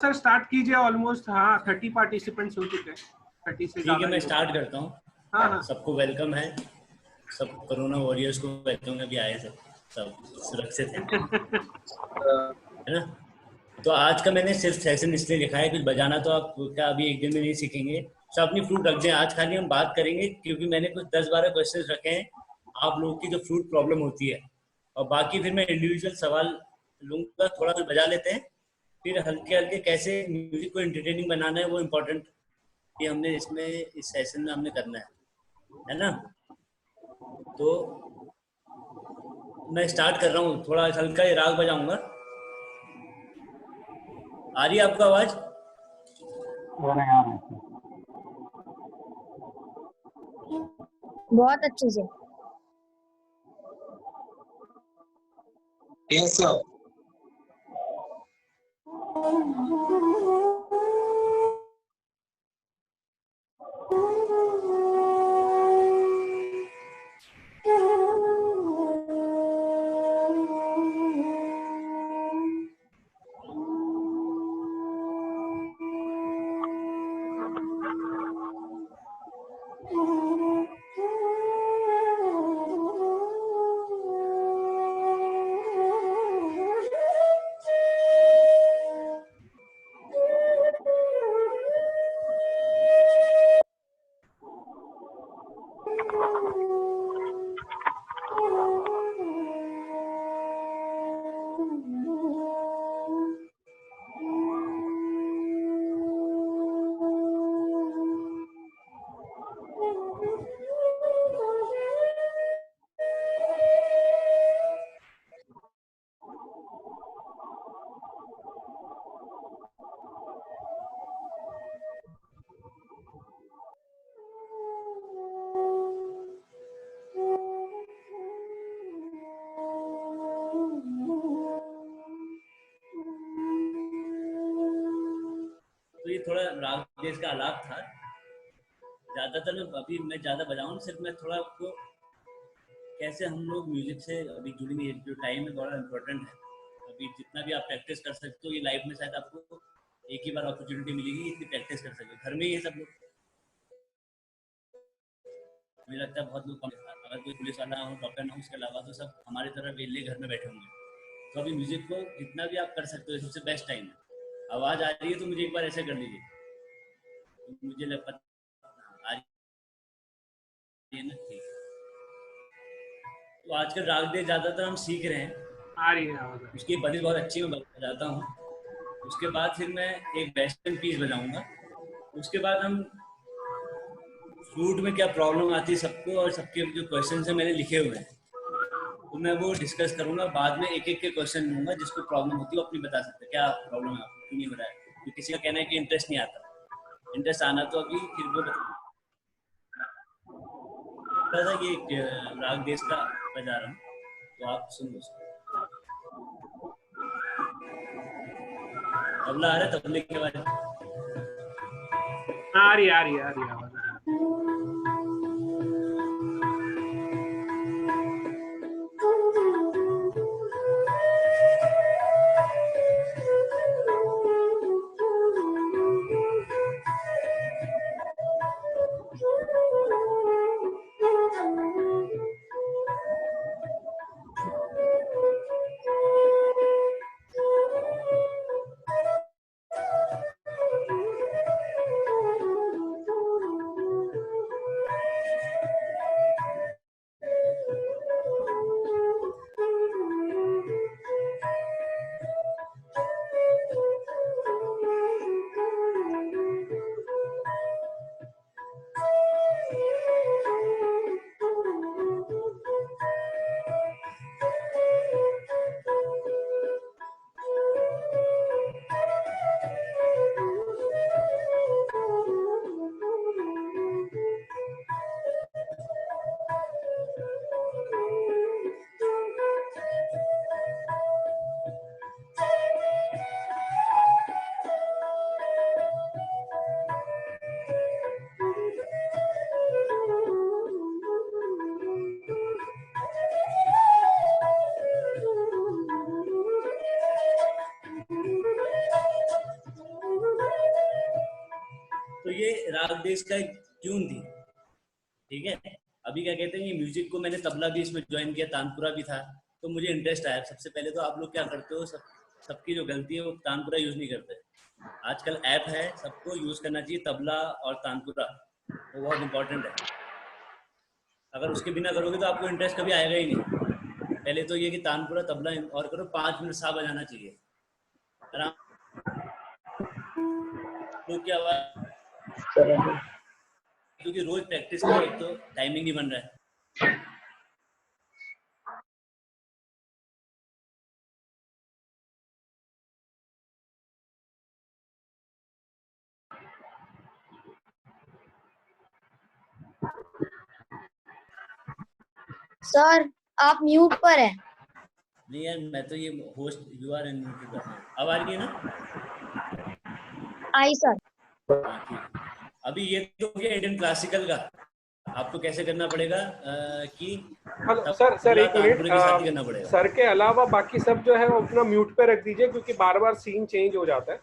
Sir start कीजिए। Almost हाँ 30 participants हो चुके हैं, 30 से ठीक है, ज्यादा। मैं स्टार्ट करता हूँ। हाँ हाँ सबको वेलकम है, सब कोरोना वॉरियर्स को वेलकम है, अभी आए सब सुरक्षित है ना। तो आज का मैंने सिर्फ सेशन इसलिए लिखा है, कुछ बजाना तो आप क्या अभी एक दिन में नहीं सीखेंगे, सब अपनी फ्लूट रख दें। आज खाली हम बात करेंगे क्योंकि मैंने कुछ 10-12 क्वेश्चंस रखे हैं आप लोगों की जो फ्लूट प्रॉब्लम होती है, और बाकी फिर मैं इंडिविजुअल सवाल लूँगा। थोड़ा कुछ बजा लेते हैं, फिर हल्के हल्के कैसे म्यूजिक को एंटरटेनिंग बनाना है वो इम्पोर्टेंट ये हमने इसमें इस सेशन में हमने करना है ना। तो मैं स्टार्ट कर रहा हूँ, थोड़ा हल्का ही राग बजाऊंगा। आ रही है आपको आवाज? बहुत अच्छे से। Yes sir. तो ये थोड़ा राग देश का आलाप था। ज़्यादातर अभी मैं ज़्यादा बजाऊँ, सिर्फ मैं थोड़ा आपको कैसे हम लोग म्यूजिक से अभी जुड़ी हुई जो टाइम है बड़ा इम्पोर्टेंट है। अभी जितना भी आप प्रैक्टिस कर सकते हो, ये लाइफ में शायद आपको एक ही बार अपॉर्चुनिटी मिलेगी इतनी प्रैक्टिस कर सकते हो। घर में ही है सब लोग, मुझे लगता है बहुत लोग कम, अगर कोई पुलिस वाला हो, डॉक्टर ना हो, उसके अलावा तो सब हमारी तरह वेले घर में बैठे होंगे। तो अभी म्यूजिक को जितना भी आप कर सकते हो, सबसे बेस्ट टाइम है। आवाज़ आ रही है तो मुझे एक बार ऐसे कर लीजिए, तो मुझे लग पता आ रही है ना। ठीक है, तो आजकल राग दे ज़्यादातर हम सीख रहे हैं, आ रही है आवाज। उसकी बड़ी बहुत अच्छी मैं बजाता हूँ। उसके बाद फिर मैं एक वेस्टर्न पीस बजाऊंगा। उसके बाद हम फ्लूट में क्या प्रॉब्लम आती है सबको, और सबके जो क्वेश्चन है मैंने लिखे हुए हैं, तो मैं वो डिस्कस करूंगा। बाद में एक एक के क्वेश्चन लूंगा, जिसको प्रॉब्लम होती है वो अपनी बता सकते हैं क्या प्रॉब्लम है आपको, क्यों नहीं हो रहा है। तो किसी का कहना है कि इंटरेस्ट नहीं आता, इंटरेस्ट आना तो अभी फिर वो बता था कि राग देश का बजा रहा हूँ, तो आप सुन लो। तबला आ रहा है, तबले के बाद आ रही आ रही आ रही आवाज। तो ये राग देश का एक ट्यून थी, ठीक है। अभी क्या कहते हैं, ये म्यूजिक को मैंने तबला भी इसमें ज्वाइन किया, तानपुरा भी था, तो मुझे इंटरेस्ट आया। सबसे पहले तो आप लोग क्या करते हो, सबकी जो गलती है वो तानपुरा यूज नहीं करते। आजकल ऐप है, सबको यूज करना चाहिए तबला और तानपुरा, वो बहुत इंपॉर्टेंट है। अगर उसके बिना करोगे तो आपको इंटरेस्ट कभी आएगा ही नहीं। पहले तो ये कि तानपुरा तबला और करो, 5 मिनट सा बजाना चाहिए आराम, लोग की आवाज, क्योंकि रोज प्रैक्टिस करो, एक तो टाइमिंग नहीं बन रहा है। सर आप म्यूट पर हैं। नहीं यार, मैं तो ये होस्ट यू आर अनम्यूटेड कर रहा हूँ। अब आ रही है ना? आई सर। हाँ ठीक है। अभी ये तो हो गया इंडियन क्लासिकल का। आपको कैसे करना पड़ेगा कि हेलो सर एक तानपुरे के साथ ही मिनट, करना पड़ेगा। सर के अलावा बाकी सब जो है वो अपना म्यूट पे रख दीजिए, क्योंकि बार बार सीन चेंज हो जाता है।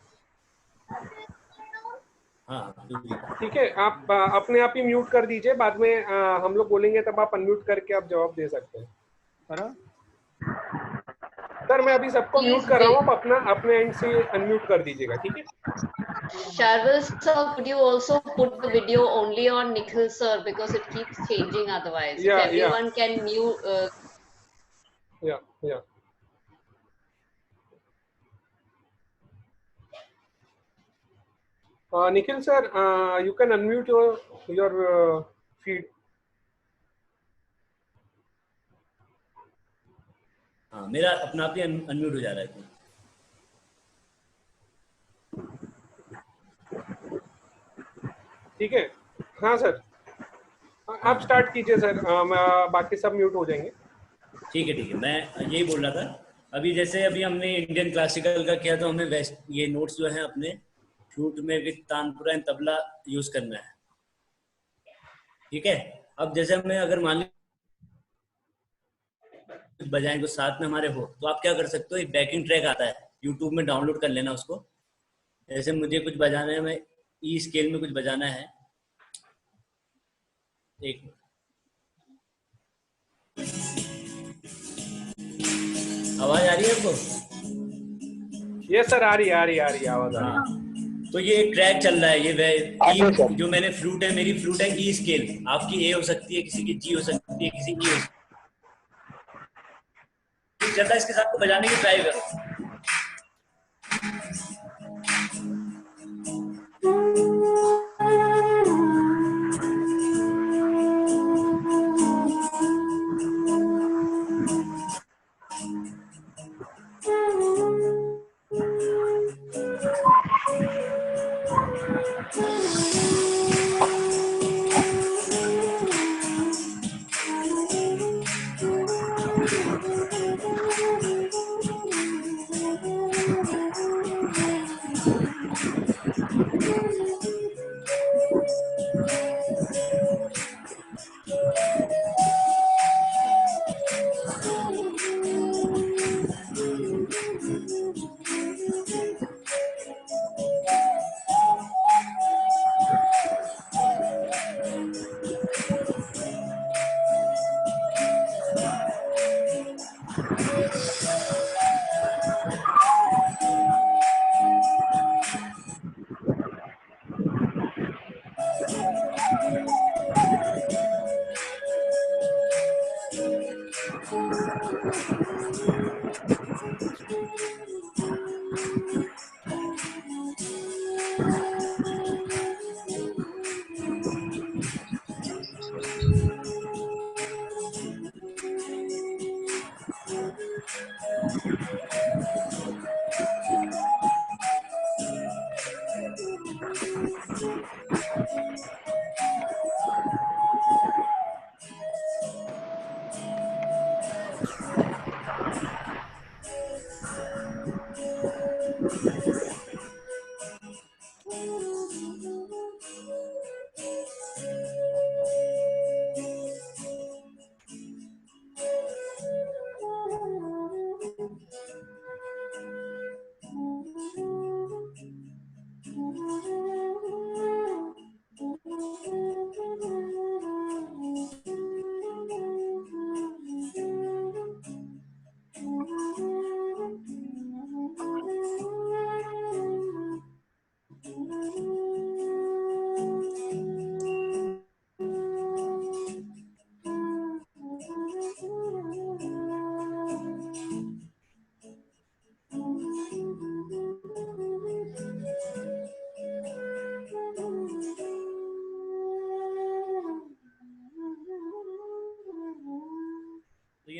हाँ ठीक है, आप अपने आप ही म्यूट कर दीजिए, बाद में हम लोग बोलेंगे तब आप अनम्यूट करके आप जवाब दे सकते हैं। सर मैं अभी सबको म्यूट कर रहा हूँ, आप अपना अपने एंड से अनम्यूट कर दीजिएगा, ठीक है। Sharvil sir, could you also put the video only on Nikhil sir, because it keeps changing otherwise. If everyone can mute. Yeah. Nikhil sir, you can unmute your feed. हाँ, मेरा अपना आप ही unmute हो जा रहा है। ठीक है, हाँ सर, आप स्टार्ट कीजिए सर, बाकी सब म्यूट हो जाएंगे। ठीक है, मैं यही बोल रहा था। अभी जैसे अभी हमने इंडियन क्लासिकल का किया, तो हमें ये नोट्स जो है अपने फ्लूट में with tanpura and tabla use करना है, ठीक है। अब जैसे हमें अगर मान लीजिए बजाएं तो साथ में हमारे हो, तो आप क्या कर सकते हो, एक बैकिंग ट्रैक आता है, यूट्यूब में डाउनलोड कर लेना उसको। जैसे मुझे कुछ बजाना है, मैं ई स्केल में कुछ बजाना है, एक आवाज आ रही है आपको? यस सर, आ रही है आवाज आ रही है। हाँ, तो ये एक ट्रैक चल रहा है, ये जो मैंने फ्लूट है, मेरी फ्लूट है ई स्केल, आपकी ए हो सकती है, किसी की जी हो सकती है, किसी की हो सकती है, चल रहा है, इसके साथ तो बजाने की ट्राई करो।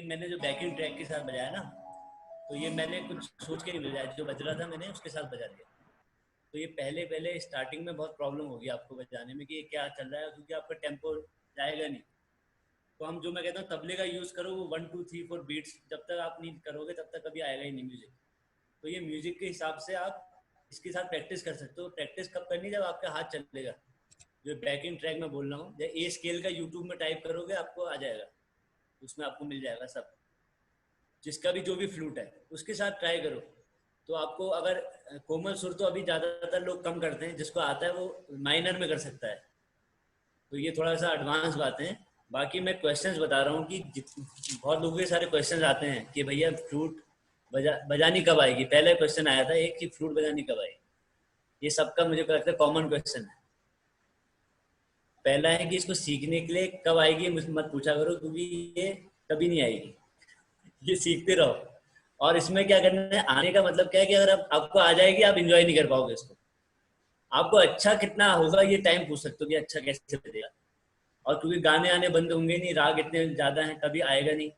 मैंने जो बैकिंग ट्रैक के साथ बजाया ना, तो ये मैंने कुछ सोच के नहीं बजाया, जो बज रहा था मैंने उसके साथ बजा दिया। तो ये पहले पहले स्टार्टिंग में बहुत प्रॉब्लम होगी आपको बजाने में कि ये क्या चल रहा है, क्योंकि आपका टेम्पो जाएगा नहीं। तो हम जो मैं कहता हूँ तबले का यूज़ करो, वो 1 2 3 4 बीट्स जब तक आप नहीं करोगे तब तक कभी आएगा ही नहीं म्यूजिक। तो ये म्यूजिक के हिसाब से आप इसके साथ प्रैक्टिस कर सकते हो। प्रैक्टिस कब करनी, जब आपका हाथ चलेगा। जो बैकिंग ट्रैक में बोल रहा हूँ, जब ए स्केल का यूट्यूब में टाइप करोगे आपको आ जाएगा, उसमें आपको मिल जाएगा सब, जिसका भी जो भी फ्लूट है उसके साथ ट्राई करो। तो आपको अगर कोमल सुर तो अभी ज़्यादातर लोग कम करते हैं, जिसको आता है वो माइनर में कर सकता है। तो ये थोड़ा सा एडवांस बातें हैं। बाकी मैं क्वेश्चंस बता रहा हूँ कि बहुत लोगों के सारे क्वेश्चंस आते हैं कि भैया फ्लूट बजानी कब आएगी। पहले क्वेश्चन आया था एक कि फ्लूट बजानी कब आएगी। ये सबका मुझे लगता है कॉमन क्वेश्चन है। पहला है कि इसको सीखने के लिए कब आएगी मुझसे मत पूछा करो, क्योंकि ये कभी नहीं आएगी, ये सीखते रहो। और इसमें क्या करना है, आने का मतलब क्या है कि अगर आपको आ जाएगी आप इंजॉय नहीं कर पाओगे इसको। आपको अच्छा कितना होगा ये टाइम पूछ सकते हो कि अच्छा कैसे बजेगा। और क्योंकि गाने आने बंद होंगे नहीं, राग इतने ज़्यादा हैं, कभी आएगा नहीं,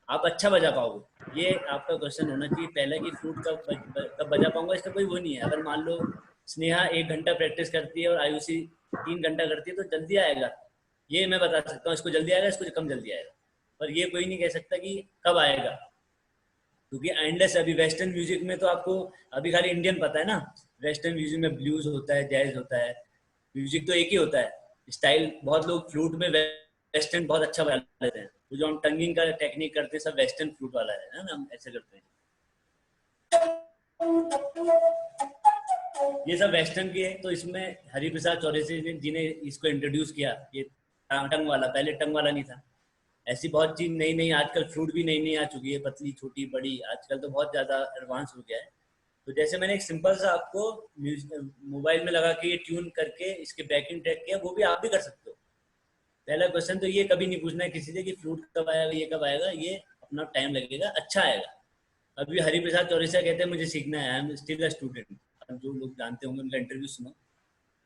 आप अच्छा बजा पाओगे। ये आपका क्वेश्चन होना चाहिए पहला कि फ्लूट कब बजा पाऊंगा। इसका कोई वो नहीं है। अगर मान लो स्नेहा 1 घंटा प्रैक्टिस करती है और आयुषी 3 घंटा करती है तो जल्दी आएगा, ये मैं बता सकता हूँ। इसको जल्दी आएगा, इसको कम जल्दी आएगा, पर ये कोई नहीं कह सकता कि कब आएगा। क्योंकि एंडलेस अभी वेस्टर्न म्यूजिक में तो आपको अभी खाली इंडियन पता है ना। वेस्टर्न म्यूजिक में ब्लूज होता है, जैज होता है, म्यूजिक तो एक ही होता है, स्टाइल। बहुत लोग फ्लूट में वेस्टर्न बहुत अच्छा बजा लेते हैं। तो जो हम टंगिंग का टेक्निक करते हैं सब वेस्टर्न फ्लूट वाला है ना, हम ऐसे करते हैं। ये सब वेस्टर्न के हैं। तो इसमें हरिप्रसाद चौरसिया जी ने इसको इंट्रोड्यूस किया, ये टंग वाला। पहले टंग वाला नहीं था। ऐसी बहुत चीज नई नई आजकल फ्लूट भी नई नई आ चुकी है, पतली छोटी बड़ी, आजकल तो बहुत ज़्यादा एडवांस हो गया है। तो जैसे मैंने एक सिंपल सा आपको मोबाइल में लगा के ये ट्यून करके इसके बैकिंग ट्रैक किया, वो भी आप भी कर सकते हो। पहला क्वेश्चन तो ये कभी नहीं पूछना है किसी से कि फ्लूट कब आएगा, ये कब आएगा। ये अपना टाइम लगेगा, अच्छा आएगा। अभी हरिप्रसाद चौरसिया कहते हैं मुझे सीखना है, I am still a student. जो लोग जानते होंगे उनका इंटरव्यू सुनो,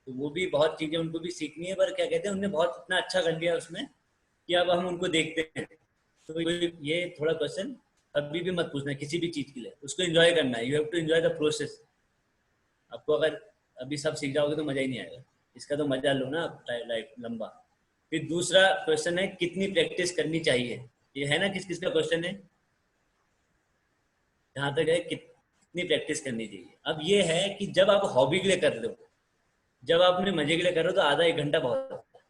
तो वो भी बहुत चीज़ें उनको भी सीखनी है। पर क्या कहते हैं, उन्होंने बहुत इतना अच्छा कर लिया उसमें कि अब हम उनको देखते हैं। तो ये थोड़ा क्वेश्चन अभी भी मत पूछना किसी भी चीज़ के लिए, उसको एंजॉय करना है। You have to enjoy the process. आपको अगर अभी सब सीख जाओगे तो मज़ा ही नहीं आएगा। इसका तो मज़ा लो ना लाइफ लंबा। फिर दूसरा क्वेश्चन है कितनी प्रैक्टिस करनी चाहिए। ये है ना किस किस का क्वेश्चन है, जहाँ तक है कितनी प्रैक्टिस करनी चाहिए। अब ये है कि जब आप हॉबी के लिए कर रहे हो, जब आप अपने मजे के लिए कर रहे हो तो आधा 1 घंटा बहुत है।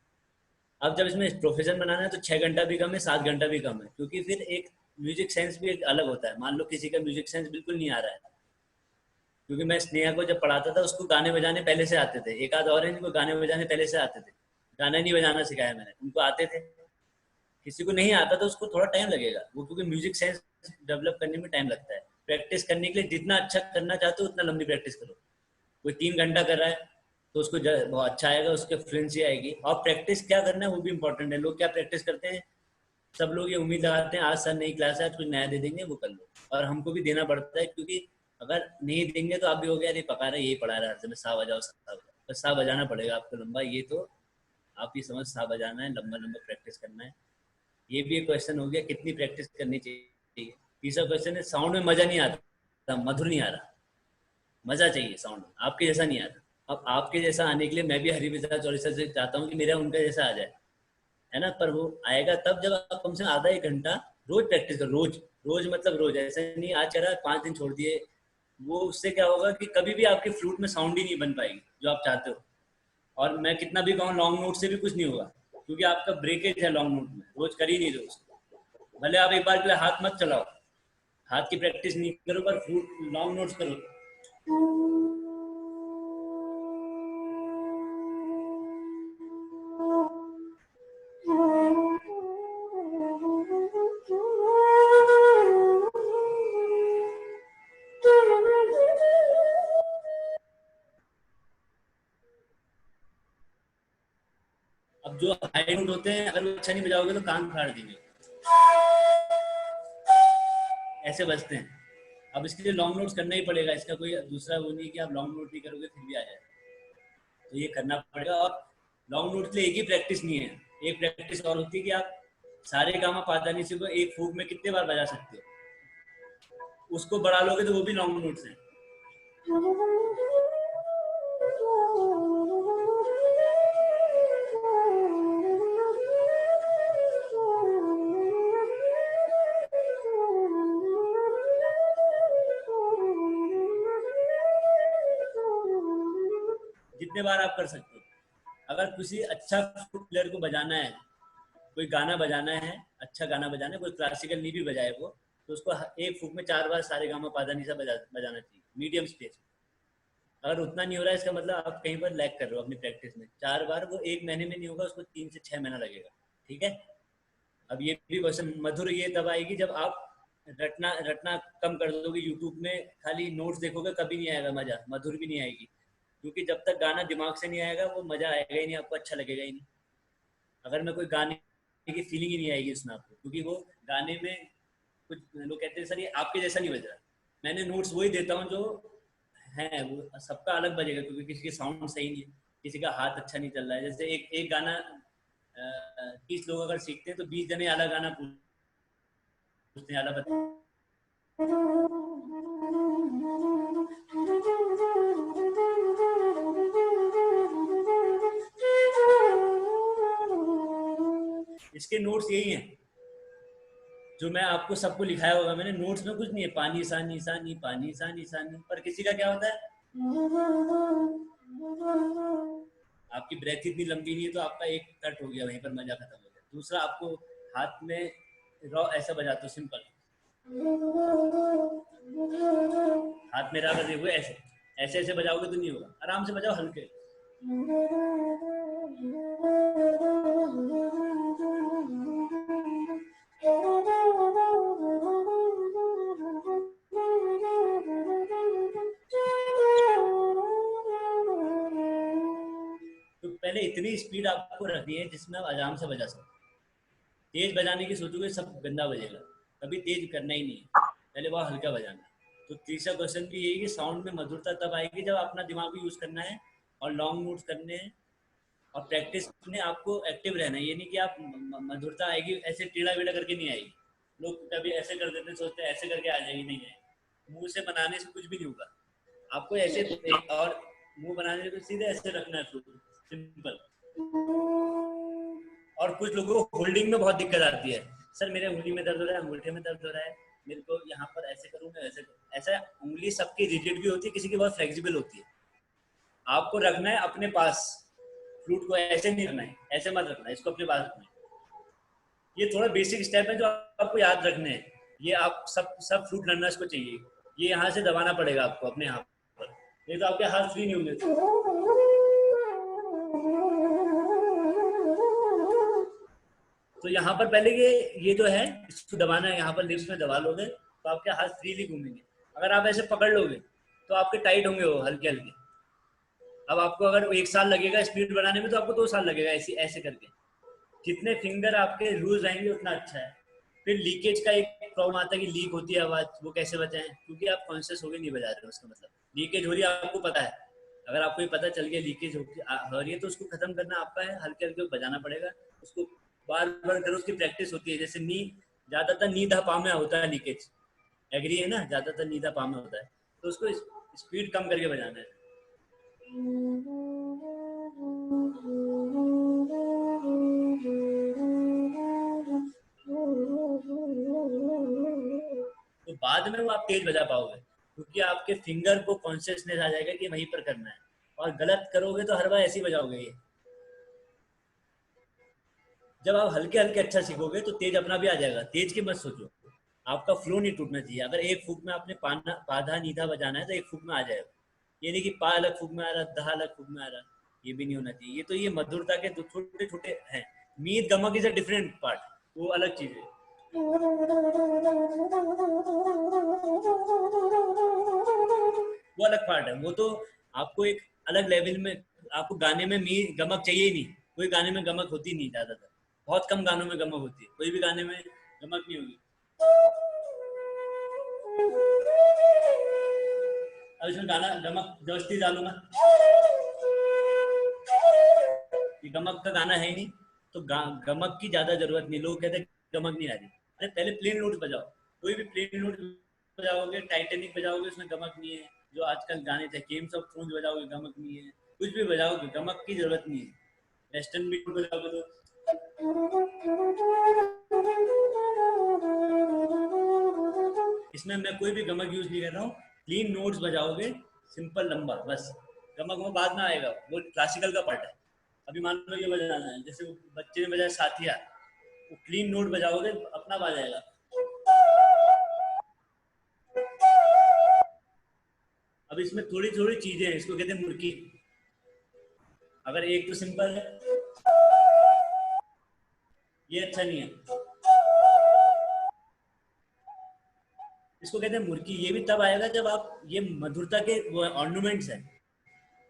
अब जब इसमें प्रोफेशन बनाना है तो 6 घंटा भी कम है, 7 घंटा भी कम है। क्योंकि फिर एक म्यूजिक सेंस भी एक अलग होता है। मान लो किसी का म्यूजिक सेंस बिल्कुल नहीं आ रहा है, क्योंकि मैं स्नेहा को जब पढ़ाता था उसको गाने बजाने पहले से आते थे। एक आध और है जिनको गाने बजाने पहले से आते थे, गाना नहीं बजाना सिखाया मैंने, उनको आते थे। किसी को नहीं आता तो उसको थोड़ा टाइम लगेगा वो, क्योंकि म्यूजिक सेंस डेवलप करने में टाइम लगता है। प्रैक्टिस करने के लिए जितना अच्छा करना चाहते हो उतना लंबी प्रैक्टिस करो। कोई 3 घंटा कर रहा है तो उसको बहुत अच्छा आएगा, उसके फ्लुएंसी आएगी। और प्रैक्टिस क्या करना है वो भी इंपॉर्टेंट है। लोग क्या प्रैक्टिस करते हैं, सब लोग ये उम्मीद लगाते हैं आज सर नई क्लास है, आज कुछ नया दे देंगे वो कर लो। और हमको भी देना पड़ता है, क्योंकि अगर नहीं देंगे तो आप भी हो गया, अरे पका रहे यही पढ़ा रहा है हर समय, सा बजाओ सा बजाओ। तो सा बजाना पड़ेगा आपको लंबा। ये तो आप ही समझ, सा बजाना है, लंबा लंबा प्रैक्टिस करना है। ये भी एक क्वेश्चन हो गया कितनी प्रैक्टिस करनी चाहिए। तीसरा क्वेश्चन है साउंड में मजा नहीं आता, मधुर नहीं आ रहा। मजा चाहिए साउंड में, आपके जैसा नहीं आता। अब आपके जैसा आने के लिए मैं भी हरिप्रसाद चौरसिया से चाहता हूँ कि मेरा उनका जैसा आ जाए, है ना। पर वो आएगा तब जब आप कम से कम आधा 1 घंटा रोज प्रैक्टिस करो। रोज रोज मतलब रोज, ऐसे नहीं आज चला 5 दिन छोड़ दिए। वो उससे क्या होगा कि कभी भी आपकी फ्लूट में साउंड ही नहीं बन पाएगी जो आप चाहते हो। और मैं कितना भी कहूँ लॉन्ग नोट से भी कुछ नहीं होगा, क्योंकि आपका ब्रेकेज है लॉन्ग नोट में, रोज कर ही नहीं रहे उसको। भले आप एक बार के लिए हाथ मत चलाओ, हाथ की प्रैक्टिस नहीं करो, पर फ्लूट लॉन्ग नोट्स करो। अब जो हाई नोट होते हैं अगर वो अच्छा नहीं बजाओगे तो कान फाड़ देंगे, ऐसे बजते हैं। अब इसके लिए लॉन्ग नोट्स करना ही पड़ेगा, इसका कोई दूसरा वो नहीं कि आप लॉन्ग नोट नहीं करोगे फिर भी आ जाए, तो ये करना पड़ेगा। और लॉन्ग नोट के लिए एक ही प्रैक्टिस नहीं है, एक प्रैक्टिस और होती है कि आप सारे गामा पाधानी सी को एक फूक में कितने बार बजा सकते हो? उसको बढ़ा लोगे तो वो भी लॉन्ग नोट्स हैं। जितने बार आप कर सकते हो। अगर किसी अच्छा फ्लूट प्लेयर को बजाना है, कोई गाना बजाना है, अच्छा गाना बजाना है, कोई क्लासिकल नहीं भी बजाए वो, तो उसको एक फूक में 4 बार सारे गामा पाधानी सा बजाना चाहिए मीडियम स्पेस। अगर उतना नहीं हो रहा है इसका मतलब आप कहीं पर लैग कर रहे हो अपनी प्रैक्टिस में। 4 बार वो 1 महीने में नहीं होगा, उसको 3 से 6 महीना लगेगा। ठीक है। अब ये भी क्वेश्चन, मधुर ये तब आएगी जब आप रटना कम कर दोगे। यूट्यूब में खाली नोट्स देखोगे कभी नहीं आएगा मजा, मधुर भी नहीं आएगी, क्योंकि जब तक गाना दिमाग से नहीं आएगा वो मजा आएगा ही नहीं, आपको अच्छा लगेगा ही नहीं। अगर मैं कोई गाने की फीलिंग ही नहीं आएगी उसमें आपको, क्योंकि वो गाने में कुछ लोग कहते हैं सर ये आपके जैसा नहीं बज रहा। मैंने नोट्स वही देता हूँ जो है, वो सबका अलग बजेगा, क्योंकि किसी के साउंड सही नहीं है, किसी का हाथ अच्छा नहीं चल रहा है। जैसे एक गाना 30 लोग अगर सीखते हैं तो 20 जने अलग गाना पूछते हैं, अलग इसके नोट्स यही हैं जो मैं आपको सबको लिखाया होगा मैंने। नोट्स में कुछ नहीं है, पानी सानी सानी पानी सानी सानी। पर किसी का क्या होता है, आपकी ब्रेथ इतनी लंबी नहीं है तो आपका एक कट हो गया, वहीं पर मजा खत्म हो गया। दूसरा, आपको हाथ में रॉ ऐसा बजाते हो सिंपल, हाथ में रॉ कर देखो, ऐसे ऐसे ऐसे बजाओगे तो नहीं होगा। आराम से बजाओ, हल्के। तो पहले इतनी स्पीड आपको रखनी है जिसमें आप आराम से बजा सको। तेज बजाने की सोचोगे सब गंदा बजेगा, कभी तेज करना ही नहीं है, पहले बहुत हल्का बजाना है। तो तीसरा क्वेश्चन भी यही कि साउंड में मधुरता तब आएगी जब अपना दिमाग भी यूज करना है और लॉन्ग नोट्स करने हैं और प्रैक्टिस में आपको एक्टिव रहना है। ये नहीं कि आप मधुरता आएगी ऐसे टेढ़ा बेढ़ा करके नहीं आएगी। लोग कभी ऐसे कर देते, सोचते हैं ऐसे करके आ जाएगी, नहीं आएगी। मुंह से बनाने से कुछ भी नहीं होगा, आपको ऐसे और मुंह बनाने से सीधे ऐसे रखना है, सिंपल। और कुछ लोगों को होल्डिंग में बहुत दिक्कत आती है, सर मेरे उंगली में दर्द हो रहा है, अंगूठे में दर्द हो रहा है, मेरे को यहाँ पर ऐसे करूँगा ऐसे। ऐसा उंगली सबकी रिजिड भी होती है, किसी की बहुत फ्लेक्सिबल होती है। आपको रखना है अपने पास, फ्लूट को ऐसे नहीं रखना है, ऐसे मत रखना है, इसको अपने पास रखना है। ये थोड़ा बेसिक स्टेप है जो आपको याद रखने हैं। ये आप सब फ्लूट लर्नर्स को चाहिए। ये यहाँ से दबाना पड़ेगा आपको अपने हाथ पर, नहीं तो आपके हाथ फ्री नहीं होंगे। तो यहाँ पर पहले ये जो है इसको दबाना है, यहाँ पर लिप्स में दबा लोगे तो आपके हाथ फ्रीली घूमेंगे। अगर आप ऐसे पकड़ लोगे तो आपके टाइट होंगे वो हल्के हल्के। अब आपको अगर 1 साल लगेगा स्पीड बनाने में तो आपको 2 साल लगेगा ऐसे करके। जितने फिंगर आपके लूज रहेंगे उतना अच्छा है। फिर लीकेज का एक प्रॉब्लम आता है कि लीक होती है आवाज, वो कैसे बचाएं, क्योंकि आप कॉन्शियस होके नहीं बजा रहे हो। उसका मतलब लीकेज हो रही है आपको पता है, अगर आपको ये पता चल गया लीकेज हो रही है तो उसको खत्म करना आपका है, हल्के हल्के बजाना पड़ेगा। उसको बार बार करो, उसकी प्रैक्टिस होती है। जैसे ज्यादातर नी धा पा में होता है लीकेज, एग्री है ना, ज्यादातर नी धा पा में होता है, तो उसको स्पीड कम करके बजाना है। तो बाद में वो आप तेज बजा पाओगे, क्योंकि आपके फिंगर को कॉन्शियसनेस आ जाएगा कि वहीं पर करना है। और गलत करोगे तो हर बार ऐसे ही बजाओगे। ये जब आप हल्के हल्के अच्छा सीखोगे तो तेज अपना भी आ जाएगा। तेज की मत सोचो, आपका फ्लो नहीं टूटना चाहिए। अगर एक फूक में आपने पाधा नीधा बजाना है तो एक फूक में आ जाएगा। ये नहीं कि पा अलग फूक में आ रहा, धा अलग फूक में आ रहा, ये भी नहीं होना चाहिए। ये तो ये मधुरता के छोटे छोटे हैं। मीत गमक इज अ डिफरेंट पार्ट, वो अलग चीज है। वो अलग पार्ट है, वो तो आपको एक अलग लेवल में, आपको गाने में मीत गमक चाहिए ही नहीं। कोई गाने में गमक होती नहीं, ज्यादातर बहुत कम गानों में गमक होती है, कोई भी गाने में गमक नहीं होगी। अब इसमें गाना गमक जबरदस्ती डालूंगा, ये गमक का गाना है ही नहीं, तो गमक की ज्यादा जरूरत नहीं। लोग कहते हैं गमक नहीं आ रही। अरे पहले प्लेन नोट्स बजाओ, कोई भी प्लेन नोट बजाओगे, टाइटेनिक बजाओगे, उसमें गमक नहीं है। जो आजकल गाने थे गेम्स ऑफ थ्रोन्स बजाओगे, गमक नहीं है। कुछ भी बजाओगे गमक की जरूरत नहीं है। वेस्टर्न बीट बजाओगे तो इसमें मैं कोई भी गमक यूज नहीं कर रहा हूँ। क्लीन नोट्स बजाओगे, सिंपल नंबर, बस। गमक वो बाद में आएगा, वो क्लासिकल का पार्ट है। अभी मान लो ये बजाना है, जैसे बच्चे ने बजाया साथिया, वो क्लीन नोट बजाओगे अपना आ जाएगा। अब इसमें थोड़ी थोड़ी चीजें हैं, इसको कहते हैं मुर्की। अगर एक तो सिंपल है, ये अच्छा नहीं है, इसको कहते हैं मुर्की। ये भी तब आएगा जब आप ये मधुरता के ऑर्नामेंट्स है।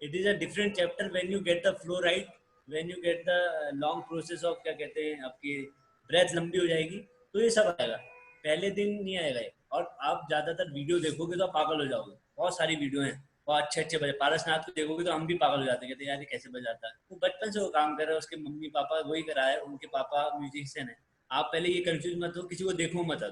It is a different chapter when you get the flow right, when you get the long process of, क्या कहते हैं, आपकी ब्रेथ लंबी हो जाएगी, तो ये सब आएगा। पहले दिन नहीं आएगा ये। और आप ज्यादातर वीडियो देखोगे तो आप पागल हो जाओगे। बहुत सारी वीडियो हैं बहुत अच्छे अच्छे बजे। पारसनाथ को देखोगे तो हम भी पागल हो जाते हैं, कहते हैं यार ये कैसे बजाता है। वो बचपन से वो काम कर रहा है, उसके मम्मी पापा वही करा है, उनके पापा म्यूजिशियन है। आप पहले ये कंफ्यूज मत हो, किसी को देखो मत।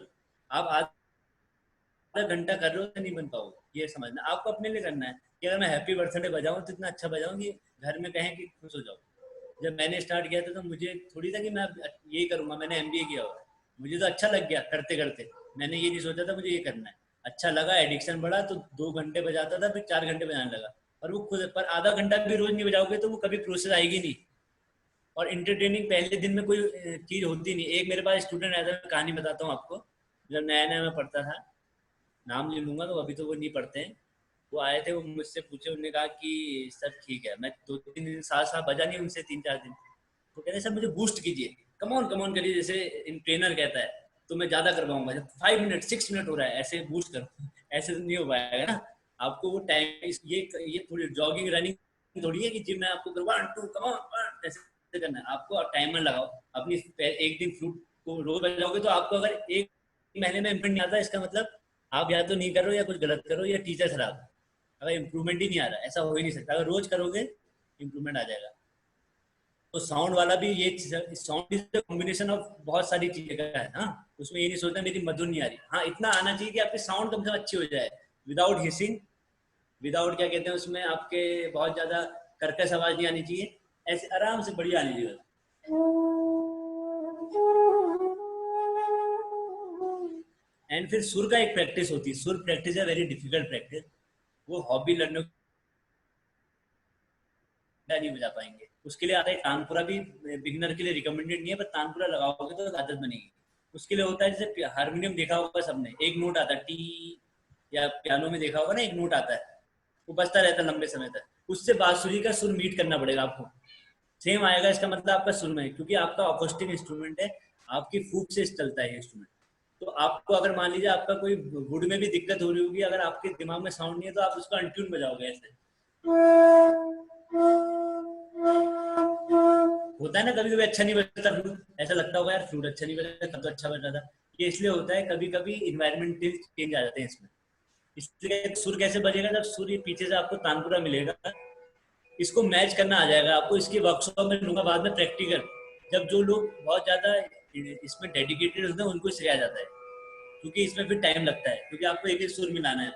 आप आधा घंटा कर रहे हो तो नहीं बन पाओगे। ये समझना आपको अपने लिए करना है कि अगर मैं हैप्पी बर्थडे बजाऊं तो इतना अच्छा बजाऊं कि घर में कहें कि खुश हो जाओ। जब मैंने स्टार्ट किया था तो मुझे थोड़ी था कि मैं यही करूंगा। मैंने एमबीए किया हुआ है, मुझे तो अच्छा लग गया करते करते। मैंने ये नहीं सोचा था मुझे ये करना है। अच्छा लगा, एडिक्शन बढ़ा तो 2 घंटे बजाता था, फिर 4 घंटे बजाने लगा। और वो खुद, पर आधा घंटा भी रोज नहीं बजाओगे तो वो कभी प्रोसेस आएगी नहीं। और इंटरटेनिंग पहले दिन में कोई चीज होती नहीं। एक मेरे पास स्टूडेंट आया था, मैं कहानी बताता हूँ आपको। जब नया नया मैं पढ़ता था, नाम ले लूंगा तो अभी तो वो नहीं पढ़ते हैं। वो आए थे, वो मुझसे पूछे, उन्होंने कहा कि सर ठीक है। मैं 2-3 दिन साथ साथ बजा नहीं उनसे, 3-4 दिन। तो कहते सर मुझे बूस्ट कीजिए, कम ऑन करिए, जैसे इन ट्रेनर कहता है तो मैं ज्यादा कर पाऊंगा। जब 5 मिनट 6 मिनट हो रहा है ऐसे बूस्ट करो। ऐसे तो नहीं हो पाएगा ना। आपको वो टाइम, ये थोड़ी जॉगिंग रनिंग थोड़ी है कि जिम में आपको 1 2 कम ऑन ऐसे करना है। आपको टाइमर लगाओ अपनी। एक दिन फ्लूट को रोज बजाओगे तो आपको अगर एक महीने में इम्प्रूवमेंट नहीं आता, इसका मतलब आप या तो नहीं कर रहे हो या कुछ गलत करो या टीचर खराब है। अगर इम्प्रूवमेंट ही नहीं आ रहा, ऐसा हो ही नहीं सकता। अगर रोज करोगे इम्प्रूवमेंट आ जाएगा। तो साउंड वाला भी ये साउंड इज कॉम्बिनेशन ऑफ बहुत सारी चीजें का है। हाँ, उसमें ये नहीं सोचना मेरी मधुर नहीं आ रही। हाँ, इतना आना चाहिए कि आपकी साउंड कम से कम अच्छी हो जाए, विदाउट हिसिंग, विदाउट क्या कहते हैं उसमें आपके बहुत ज्यादा कर्कश आवाज नहीं आनी चाहिए। ऐसे आराम से बढ़िया आनी चाहिए। एंड फिर सुर का एक प्रैक्टिस होती है। सुर प्रैक्टिस है वेरी डिफिकल्ट प्रैक्टिस। वो हॉबी लड़ने नहीं बजा पाएंगे। उसके लिए आता है तानपुरा, भी बिगिनर के लिए रिकमेंडेड नहीं है, पर तानपुरा लगाओगे तो आदत बनेगी। उसके लिए होता है, जैसे हारमोनियम देखा होगा सबने, एक नोट आता है टी, या पियानो में देखा होगा ना, एक नोट आता है, वो बजता रहता है लंबे समय तक। उससे बांसुरी का सुर मीट करना पड़ेगा आपको, सेम आएगा। इसका मतलब आपका सुर में, क्योंकि आपका अकोस्टिक इंस्ट्रूमेंट है, आपकी फूक से चलता है इंस्ट्रूमेंट। तो आपको अगर मान लीजिए आपका कोई वुड में भी दिक्कत हो रही होगी, अगर आपके दिमाग में साउंड नहीं है तो आप उसको अनट्यून बजाओगे। ऐसे होता है ना, कभी कभी अच्छा नहीं बजता फ्लूट, ऐसा लगता होगा यार फ्लूट अच्छा नहीं बजा, तब तो अच्छा बज रहा था। ये इसलिए होता है, कभी कभी इन्वायरमेंटल चेंज आ जाते हैं इसमें। इसलिए सुर कैसे बजेगा, जब सुर पीछे से आपको तानपुरा मिलेगा, इसको मैच करना आ जाएगा आपको। इसके वर्कशॉप में लूंगा बाद में प्रैक्टिकल। जब जो लोग बहुत ज्यादा इसमें डेडिकेटेड होते हैं उनको सिखाया जाता है, क्योंकि इसमें फिर टाइम लगता है, क्योंकि आपको एक एक सुर मिलाना है।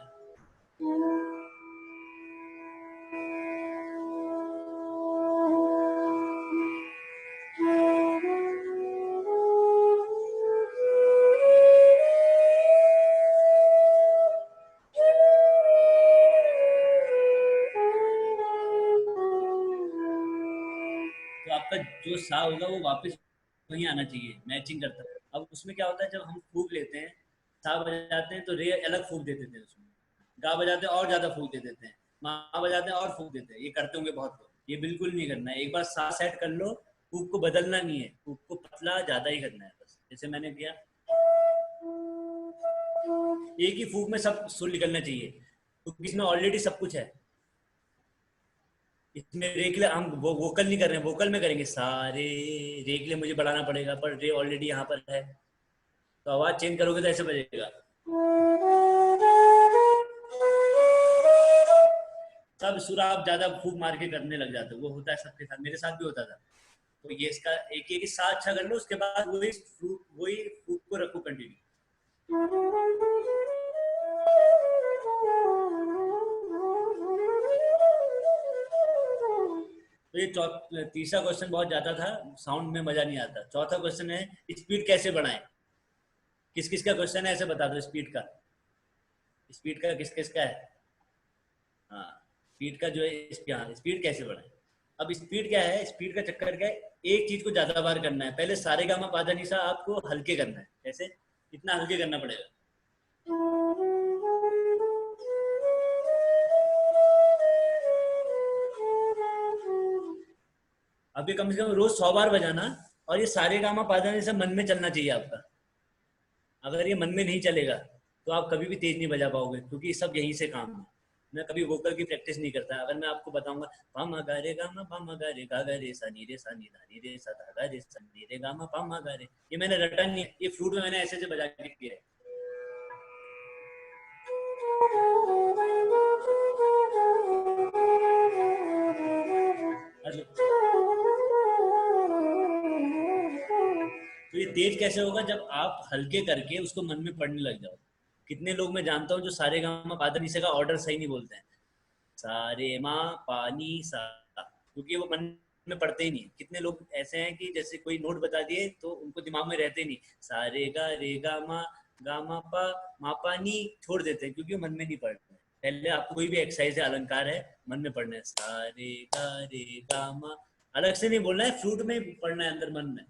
तो आपका जो सा होगा वो वापस वहीं आना चाहिए, मैचिंग करता है। अब उसमें क्या होता है, जब हम फूक लेते हैं, सा बजाते हैं तो रे अलग फूक दे देते हैं उसमें, गा बजाते हैं और ज्यादा फूक दे देते हैं, माँ बजाते हैं और फूक देते हैं। ये करते होंगे बहुत लोग, ये बिल्कुल नहीं करना है। एक बार सा सेट कर लो, फूक को बदलना नहीं है, फूक को पतला ज्यादा ही करना है बस। जैसे मैंने किया, एक ही फूक में सब सुर निकलना चाहिए, क्योंकि इसमें ऑलरेडी सब कुछ है। इसमें रे के लिए हम वोकल नहीं कर रहे हैं, वोकल में करेंगे सारे। रे के लिए मुझे बढ़ाना पड़ेगा, पर रे ऑलरेडी यहाँ पर है, तो आवाज चेंज करोगे तो ऐसे बजेगा। सब सुर आप ज्यादा फूक मार के करने लग जाते हो, वो होता है सबके साथ, मेरे साथ भी होता था। तो ये इसका एक एक सा अच्छा कर लो, उसके बाद वही फूक को रखो कंटिन्यू। तो ये तीसरा क्वेश्चन बहुत ज्यादा था, साउंड में मजा नहीं आता। चौथा क्वेश्चन है स्पीड कैसे बढ़ाएं। किस किस का क्वेश्चन है ऐसे बता दो। स्पीड का किस किस का है? हाँ, स्पीड का जो है, स्पीड कैसे बढ़ाएं। अब स्पीड क्या है, स्पीड का चक्कर क्या है, एक चीज को ज्यादा बार करना है। पहले सारे गामा पा धा नी सा आपको हल्के करना है। कैसे? इतना हल्के करना पड़ेगा। अब ये कम से कम रोज 100 बार बजाना, और ये सारे गामा पा धा नी सा मन में चलना चाहिए आपका। अगर ये मन में नहीं चलेगा तो आप कभी भी तेज नहीं बजा पाओगे, क्योंकि सब यहीं से काम है। मैं कभी वोकल की प्रैक्टिस नहीं करता। अगर मैं आपको बताऊंगा पामा गा रे गा मा पामा गा रे गा गा रे सा नी रे सा नी धा नी रे सा धा गा रे सा नी रे गा मा पामा गा रे, ये मैंने रटा नहीं है, ये फ्लूट में मैंने ऐसे बजा के किया है। तो ये तेज कैसे होगा? जब आप हल्के करके उसको मन में पढ़ने लग जाओ। कितने लोग मैं जानता हूँ जो सारे गामा पा धा नी सा का ऑर्डर सही नहीं बोलते हैं, सारे मा पानी सा, क्योंकि वो मन में पढ़ते ही नहीं। कितने लोग ऐसे हैं कि जैसे कोई नोट बता दिए तो उनको दिमाग में रहते नहीं, सारे गा रे गा मा पा नी छोड़ देते हैं, क्योंकि वो मन में नहीं पढ़ते। पहले आपको कोई भी एक्सरसाइज है, अलंकार है, मन में पढ़ना है, सारे गा रे गा मा, अलग से नहीं बोलना है, फ्लूट में पढ़ना है अंदर मन में।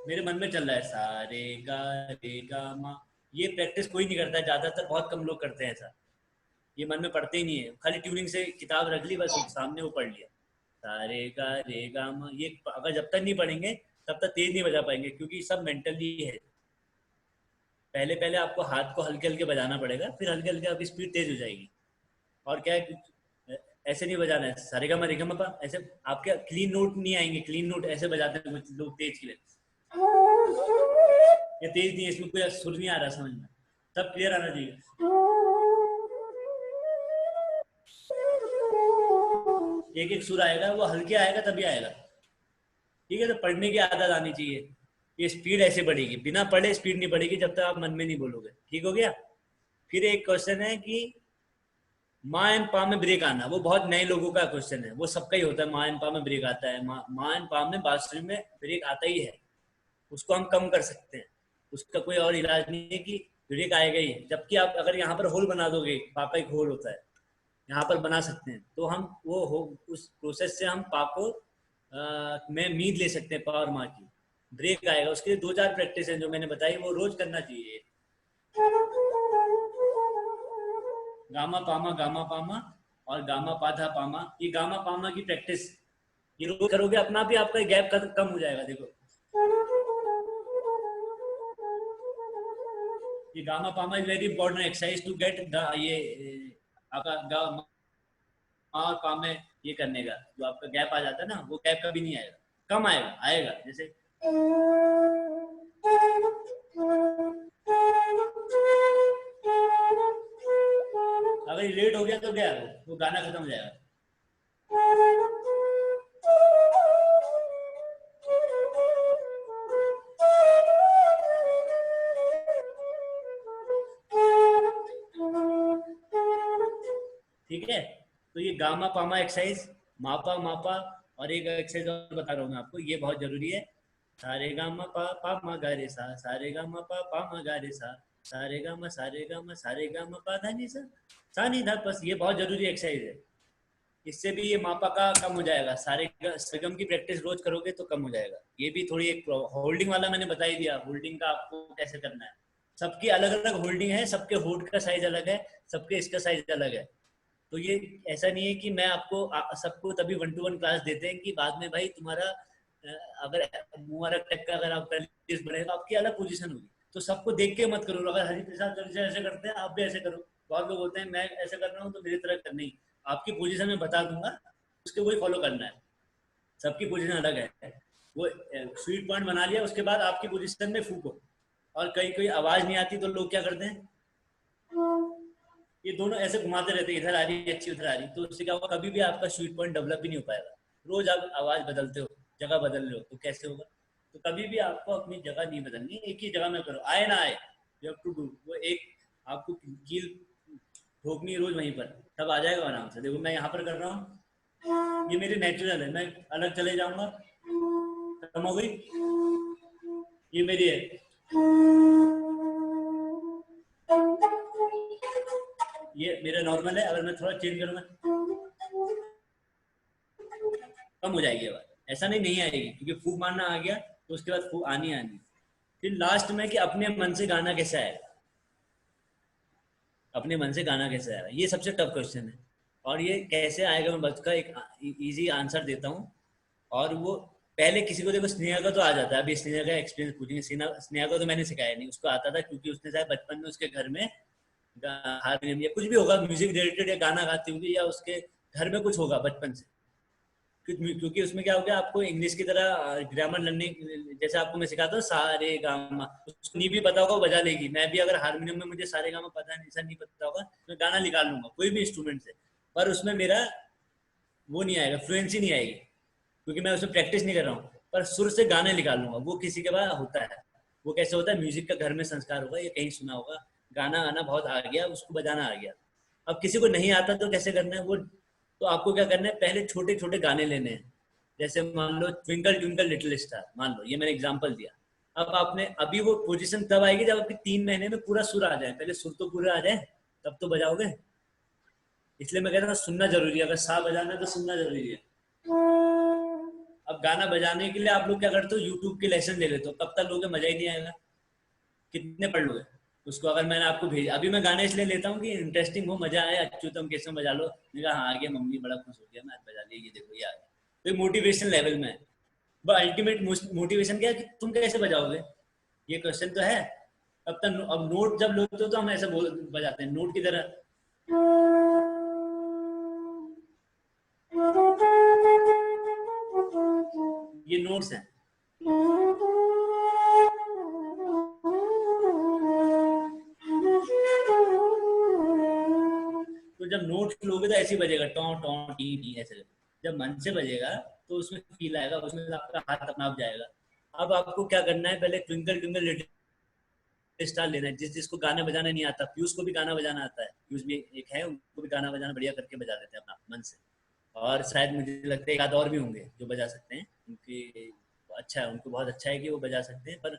मेरे मन में चल रहा है सारे गा रे गा मा। ये प्रैक्टिस कोई नहीं करता है, ज्यादातर बहुत कम लोग करते हैं ऐसा। ये मन में पढ़ते ही नहीं है, खाली ट्यूनिंग से किताब रख ली बस, सामने वो पढ़ लिया, सारे गा रे गा मा। ये अगर जब तक नहीं पढ़ेंगे तब तक तेज नहीं बजा पाएंगे, क्योंकि सब मेंटली है। पहले पहले आपको हाथ को हल्के हल्के बजाना पड़ेगा, फिर हल्के हल्के आपकी स्पीड तेज हो जाएगी। और क्या है, ऐसे नहीं बजाना है सारे गा मा रे गा मा पा, ऐसे आपके क्लीन नोट नहीं आएंगे। क्लीन नोट ऐसे बजाते हैं कुछ लोग तेज के लिए, ये तेज नहीं है, इसमें कोई सुर नहीं आ रहा समझ में, सब क्लियर आना चाहिए। एक एक सुर आएगा, वो हल्के आएगा तभी आएगा, ठीक है। तो पढ़ने की आदत आनी चाहिए। ये स्पीड ऐसे बढ़ेगी, बिना पढ़े स्पीड नहीं बढ़ेगी जब तक आप मन में नहीं बोलोगे, ठीक हो गया। फिर एक क्वेश्चन है कि माँ एंड पा में ब्रेक आना, वो बहुत नए लोगों का क्वेश्चन है, वो सबका ही होता है। माँ एंड पा में ब्रेक आता है, माँ एंड पा में बांसुरी में ब्रेक आता ही है, उसको हम कम कर सकते हैं। उसका कोई और इलाज नहीं है कि ब्रेक आएगा ही। जबकि आप अगर यहाँ पर होल बना दोगे, पा का एक होल होता है, यहाँ पर बना सकते हैं, तो हम वो हो उस प्रोसेस से हम पा को में मीद ले सकते हैं, पा और माँ की। ब्रेक आएगा, उसके लिए 2-4 प्रैक्टिस है जो मैंने बताई, वो रोज करना चाहिए। गामा पामा और गामा पाधा पामा, ये गामा पामा की प्रैक्टिस ये रोज करोगे, अपना आप ही आपका गैप कम हो जाएगा। देखो ये गामा पामा is very important exercise to get the ये आपका गामा और पा में ये करने का, जो आपका गैप आ जाता है ना, वो गैप कभी नहीं आएगा, कम आएगा। जैसे अगर लेट हो गया तो क्या, वो गाना खत्म हो जाएगा। ठीक है, तो ये गामा पामा एक्सरसाइज, मापा मापा, और एक एक्सरसाइज और बता रहा हूँ मैं आपको, ये बहुत जरूरी है। सारे गामा पा मा गा रे सा, सारे गामा पा मा गा रे सा, सारे गामा पा धा नी सा नी धा बस। ये बहुत जरूरी एक्सरसाइज है, इससे भी ये मापा का कम हो जाएगा। सारे सरगम की प्रैक्टिस रोज करोगे तो कम हो जाएगा। ये भी थोड़ी एक होल्डिंग वाला मैंने बता ही दिया, होल्डिंग का आपको कैसे करना है। सबकी अलग अलग होल्डिंग है, सबके होल्ड का साइज अलग है, सबके इसका साइज अलग है। तो ये ऐसा नहीं है कि मैं आपको सबको तभी 1-to-1 क्लास देते हैं कि बाद में भाई तुम्हारा अगर मुबारक टाइप का अगर आपका लिस्ट बढ़ेगा, आपकी अलग पोजीशन होगी। तो सबको देख के मत करो, अगर हरि प्रसाद ऐसे करते हैं आप भी ऐसे करो। बहुत लोग होते हैं मैं ऐसे कर रहा हूँ तो मेरी तरह करनी, आपकी पोजीशन में बता दूंगा, उसके वही फॉलो करना है। सबकी पोजीशन अलग है, वो स्वीट पॉइंट बना लिया, उसके बाद आपकी पोजीशन में फूको। और कई आवाज नहीं आती तो लोग क्या करते हैं, ये दोनों ऐसे घुमाते रहते, इधर आ रही है अच्छी, उधर आ रही, तो उससे क्या होगा, कभी भी आपका स्वीट पॉइंट डेवलप ही नहीं हो पाएगा। रोज आप आवाज बदलते हो, जगह बदल रहे हो, तो कैसे होगा? तो कभी भी आपको अपनी जगह नहीं बदलनी, एक ही जगह में करो, आए ना आए, यू हैव टू डू वो एक, आपको कील ठोकनी रोज वहीं पर, तब आ जाएगा आराम से। देखो मैं यहाँ पर कर रहा हूँ, ये मेरी नेचुरल है, मैं अलग चले जाऊंगा, खत्म हो गई, ये मेरी है। ये मेरा नॉर्मल है, अगर मैं थोड़ा चेंज करूंगा कम हो जाएगी आवाज। ऐसा नहीं आएगी, क्योंकि फूक मारना आ गया तो उसके बाद फूक आनी आनी। फिर लास्ट में कि अपने मन से गाना कैसे आएगा, अपने मन से गाना कैसे आएगा, ये सबसे टफ क्वेश्चन है। और ये कैसे आएगा मैं बस का एक इजी आंसर देता हूँ। और वो पहले किसी को देखो, स्नेहा का तो आ जाता है, अभी स्नेहा का एक्सपीरियंस पूछेंगे। स्नेहा को तो मैंने सिखाया नहीं, उसको आता था क्योंकि उसने शायद बचपन में उसके घर में हारमोनियम या कुछ भी होगा म्यूजिक रिलेटेड, या गाना गाती होगी, या उसके घर में कुछ होगा बचपन से। क्योंकि उसमें क्या हो गया, आपको इंग्लिश की तरह ग्रामर लर्निंग, जैसे आपको मैं सिखाता हूँ सारे गामा, उसको नहीं भी पता होगा वो बजा लेगी। मैं भी अगर हारमोनियम में मुझे सारे गामा पता नहीं पता होगा, मैं गाना निकाल लूंगा कोई भी इंस्ट्रूमेंट से, पर उसमें मेरा वो नहीं आएगा, फ्लुएंसी नहीं आएगी, क्योंकि मैं उसमें प्रैक्टिस नहीं कर रहा हूँ। पर सुर से गाने निकाल लूंगा, वो किसी के पास होता है। वो कैसे होता है, म्यूजिक का घर में संस्कार होगा, ये कहीं सुना होगा, गाना आना बहुत आ गया, उसको बजाना आ गया। अब किसी को नहीं आता तो कैसे करना है वो, तो आपको क्या करना है, पहले छोटे छोटे गाने लेने हैं। जैसे मान लो ट्विंकल ट्विंकल लिटिल स्टार, मान लो, ये मैंने एग्जांपल दिया। अब आपने अभी वो पोजीशन तब आएगी जब आपके 3 महीने में पूरा सुर आ जाए, पहले सुर तो पूरे आ जाए तब तो बजाओगे। इसलिए मैं कह रहा हूँ सुनना जरूरी है, अगर सा बजाना है तो सुनना जरूरी है। अब गाना बजाने के लिए आप लोग क्या करते हो, यूट्यूब के लेसन ले लेते हो, कब तक लोगे, मजा ही नहीं आएगा, कितने पढ़ लोगे उसको। अगर मैंने आपको भेजा, अभी मैं गाने इसलिए लेता हूँ कि इंटरेस्टिंग हो, मजा आए, अच्युतम केशव बजा लो, मैंने कहा हाँ आ गया, मम्मी बड़ा खुश हो गया, मैं आज बजा लिया, ये देखो ये आ गया, तो मोटिवेशन लेवल में है। वो अल्टीमेट मोटिवेशन क्या है कि तुम कैसे बजाओगे, ये क्वेश्चन तो है। अब तक अब नोट जब लोते हो तो हम ऐसे बजाते हैं नोट की तरह, ये नोट्स हैं। तो जब नोट लोगे तो ऐसे ही बजेगा, टॉ टॉ टी टी ऐसे। जब मन से बजेगा तो उसमें फील आएगा, उसमें आपका हाथ अपना आप जाएगा। अब आपको क्या करना है, पहले ट्विंकल ट्विंकल लिटिल स्टार लेना है। जिसको गाना बजाना नहीं आता, पीयूष को भी गाना बजाना आता है, पीयूष भी एक है, उनको भी गाना बजाना बढ़िया करके बजा लेते हैं अपना मन से। और शायद मुझे लगता है एक आध और भी होंगे जो बजा सकते हैं, उनकी अच्छा है, उनको बहुत अच्छा है कि वो बजा सकते हैं। पर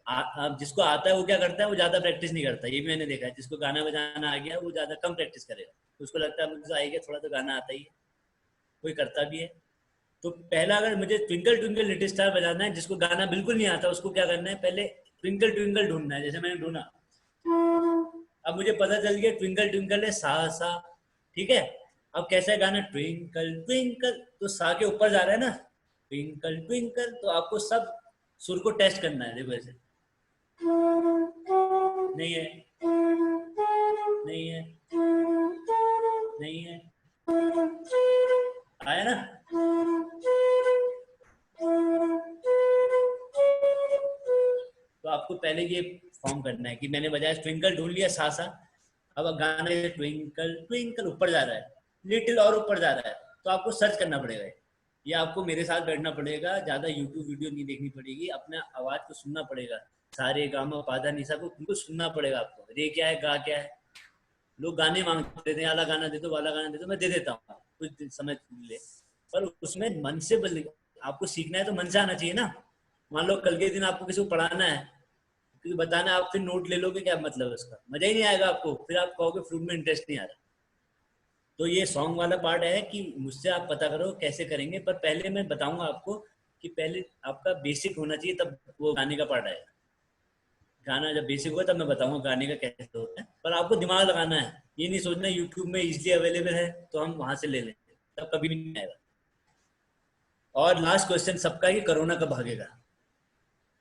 अब जिसको आता है वो क्या करता है, वो ज्यादा प्रैक्टिस नहीं करता, ये भी मैंने देखा है। जिसको गाना बजाना आ गया वो ज्यादा कम प्रैक्टिस करेगा, उसको लगता है मुझे आएगा, थोड़ा तो गाना आता ही है, कोई करता भी है। तो पहला, अगर मुझे ट्विंकल ट्विंकल लिटिल स्टार बजाना है, जिसको गाना बिल्कुल नहीं आता, उसको क्या करना है, पहले ट्विंकल ट्विंकल ढूंढना है, जैसे मैंने ढूंढा। अब मुझे पता चल गया ट्विंकल ट्विंकल है सा सा, ठीक है। अब कैसा है गाना, ट्विंकल ट्विंकल, तो सा के ऊपर जा रहा है ना, ट्विंकल ट्विंकल, तो आपको सब सुर को टेस्ट करना है। देखो ऐसे, नहीं है, नहीं है, नहीं है, आया ना। तो आपको पहले ये फॉर्म करना है कि मैंने बजाया ट्विंकल ढूंढ लिया सा सा, अब गाना ट्विंकल ट्विंकल ऊपर जा रहा है, लिटिल और ऊपर जा रहा है, तो आपको सर्च करना पड़ेगा। ये आपको मेरे साथ बैठना पड़ेगा, ज्यादा यूट्यूब वीडियो नहीं देखनी पड़ेगी, अपना आवाज को सुनना पड़ेगा, सारे गामा पाधा निशा को उनको सुनना पड़ेगा आपको, रे क्या है गा क्या है। लोग गाने मांगते थे, आला गाना दे दो, वाला गाना दे दो, मैं दे देता हूँ कुछ समय ले, पर उसमें मन से आपको सीखना है तो मन से आना चाहिए ना। मान लो कल के दिन आपको किसी को पढ़ाना है, क्योंकि बताना, आप फिर नोट ले लोगे, क्या मतलब है उसका, मजा ही नहीं आएगा आपको, फिर आप कहोगे फ्लूट में इंटरेस्ट नहीं आ रहा। तो ये सॉन्ग वाला पार्ट है कि मुझसे आप पता करो कैसे करेंगे, पर पहले मैं बताऊंगा आपको कि पहले आपका बेसिक होना चाहिए, तब वो गाने का पार्ट आएगा। गाना जब बेसिक होगा तब मैं बताऊंगा गाने का कैसे होता है, पर आपको दिमाग लगाना है, ये नहीं सोचना यूट्यूब में इजीली अवेलेबल है तो हम वहां से ले लेंगे, तब कभी नहीं आएगा। और लास्ट क्वेश्चन सबका, कि कोरोना कब भागेगा,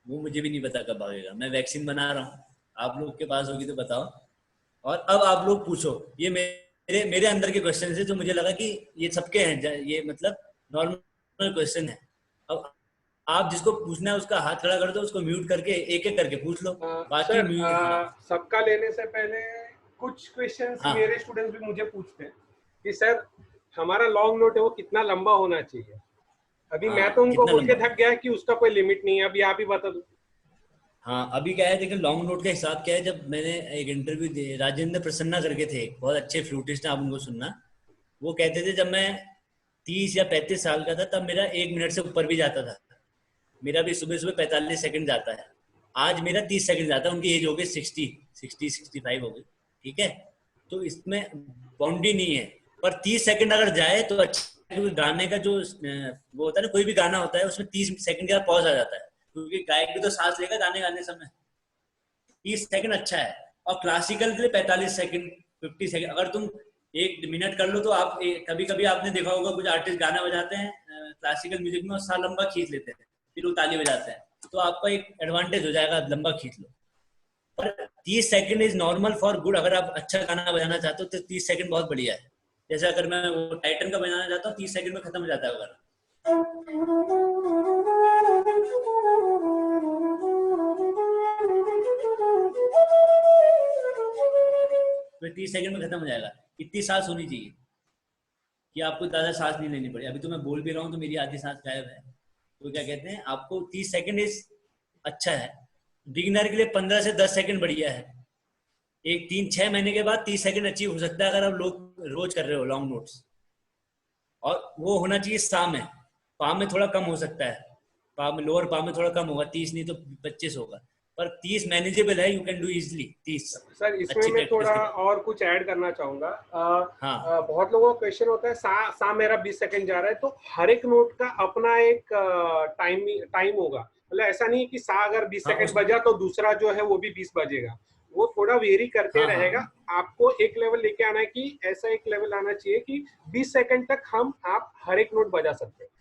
वो मुझे भी नहीं पता कब भागेगा। मैं वैक्सीन बना रहा हूँ, आप लोग के पास होगी तो बताओ। और अब आप लोग पूछो, ये मेरे अंदर के क्वेश्चन है जो मुझे लगा कि ये सबके हैं, ये मतलब नॉर्मल क्वेश्चन है। अब आप जिसको पूछना है उसका हाथ खड़ा कर दो, उसको म्यूट करके एक एक करके पूछ लो, बाकी सर, सबका लेने से पहले कुछ क्वेश्चंस हाँ। मेरे स्टूडेंट्स भी मुझे पूछते हैं कि सर हमारा लॉन्ग नोट है वो कितना लंबा होना चाहिए। अभी मैं तो उनको कितना बोल के लंबा? थक गया कि उसका कोई लिमिट नहीं है। अभी आप ही बता दो। हाँ, अभी क्या है, देखिए लॉन्ग नोट का हिसाब क्या है। जब मैंने एक इंटरव्यू दे, राजेंद्र प्रसन्ना करके थे, बहुत अच्छे फ्लूटिस्ट हैं, आप उनको सुनना। वो कहते थे जब मैं 30 या 35 साल का था तब मेरा 1 मिनट से ऊपर भी जाता था। मेरा भी सुबह सुबह 45 सेकंड जाता है। आज मेरा 30 सेकंड जाता है। उनकी एज हो गई 65 हो गई। ठीक है, तो इसमें बाउंड्री नहीं है। पर 30 सेकंड अगर जाए तो अच्छा है, क्योंकि गाने का जो वो होता है ना, कोई भी गाना होता है उसमें 30 सेकंड का पॉज आ जाता है, क्योंकि गायक भी तो सांस लेगा गाने गाने समय। 30 सेकंड अच्छा है। और क्लासिकल के लिए 45 सेकंड, 50 सेकंड। अगर तुम 1 मिनट कर लो तो आप कभी कभी आपने देखा होगा कुछ आर्टिस्ट गाना बजाते हैं क्लासिकल म्यूजिक में और सा लंबा खींच लेते हैं, फिर वो ताली बजाते हैं, तो आपका एक एडवांटेज हो जाएगा, लंबा खींच लो। पर 30 second is normal for good. अगर आप अच्छा गाना बजाना चाहते हो तो 30 सेकंड बहुत बढ़िया है। जैसे अगर मैं वो टाइटन का बजाना चाहता हूँ, 30 सेकंड में खत्म हो जाता है वो गाना। तो 30 सेकंड में खत्म हो जाएगा। इतनी सांस होनी चाहिए कि आपको ज्यादा सांस नहीं लेनी पड़े। अभी तो मैं बोल भी रहा हूँ तो मेरी आधी सांस गायब है। तो क्या कहते हैं, आपको 30 सेकंड इज अच्छा है। बिगिनर के लिए 15 से 10 सेकंड बढ़िया है। एक 3-6 महीने के बाद 30 सेकंड अचीव हो सकता है अगर आप लोग रोज कर रहे हो लॉन्ग नोट्स। और वो होना चाहिए सा में। पा में थोड़ा कम हो सकता है, पा में, लोअर पा में थोड़ा कम होगा, 30 नहीं तो 25 होगा। पर 30 मैनेजेबल है, you can do easily 30। Sir इसमें अच्छी मैं प्रैक्टिस थोड़ा के बाद। और कुछ ऐड करना चाहूंगा। हाँ, बहुत लोगों का क्वेश्चन होता है सा मेरा 20 सेकंड जा रहा है, तो हर एक नोट का अपना एक टाइम होगा। मतलब ऐसा नहीं कि सा अगर 20 हाँ, सेकंड बजा तो दूसरा जो है वो भी 20 बजेगा। वो थोड़ा वेरी करते हाँ, रहेगा। हाँ। आपको एक लेवल लेके आना है कि ऐसा एक लेवल आना चाहिए कि 20 सेकंड तक आप हर एक नोट बजा सकते हैं।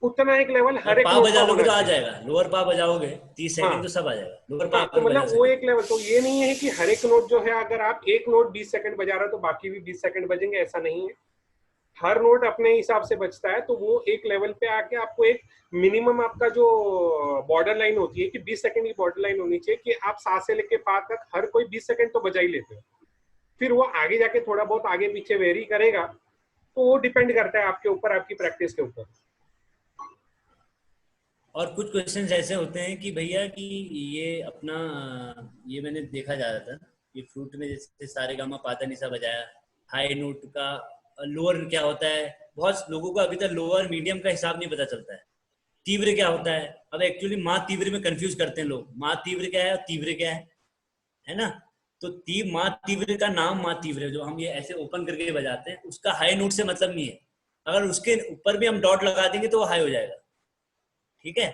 उतना एक लेवल हर एक पा नोट का बजा लोगे होना तो आ चाहिए। जाएगा। लोअर पा बजाओगे 30 सेकंड तो हाँ सब आ जाएगा। लोअर पा हाँ, आप तो नहीं बजा मतलब वो सकते। एक लेवल, तो ये नहीं है कि हर एक नोट जो है अगर आप एक नोट 20 सेकंड बजा रहे हो तो बाकी भी 20 सेकंड बजेंगे, ऐसा नहीं है। हर नोट अपने हिसाब से बजता है। तो वो एक लेवल पे आके आपको एक मिनिमम आपका जो बॉर्डर लाइन होती है कि 20 सेकंड की बॉर्डर लाइन होनी चाहिए कि आप सा से लेके पा तक हर कोई 20 सेकंड तो बजा ही लेते हो। फिर वो आगे जाके थोड़ा बहुत आगे पीछे वेरी करेगा, तो वो डिपेंड करता है आपके ऊपर, आपकी प्रैक्टिस के ऊपर। और कुछ क्वेश्चंस ऐसे होते हैं कि भैया कि ये अपना ये मैंने देखा जा रहा था, ये फ्लूट में जैसे सारे गामा पाधा निशा बजाया, हाई नोट का लोअर क्या होता है। बहुत लोगों को अभी तक लोअर मीडियम का हिसाब नहीं पता चलता है। तीव्र क्या होता है, अब एक्चुअली माँ तीव्र में कंफ्यूज करते हैं लोग। माँ तीव्र क्या है और तीव्र क्या है ना। तो माँ तीव्र का नाम माँ तीव्र जो हम ये ऐसे ओपन करके बजाते हैं, उसका हाई नोट से मतलब नहीं है। अगर उसके ऊपर भी हम डॉट लगा देंगे तो वो हाई हो जाएगा। ठीक है।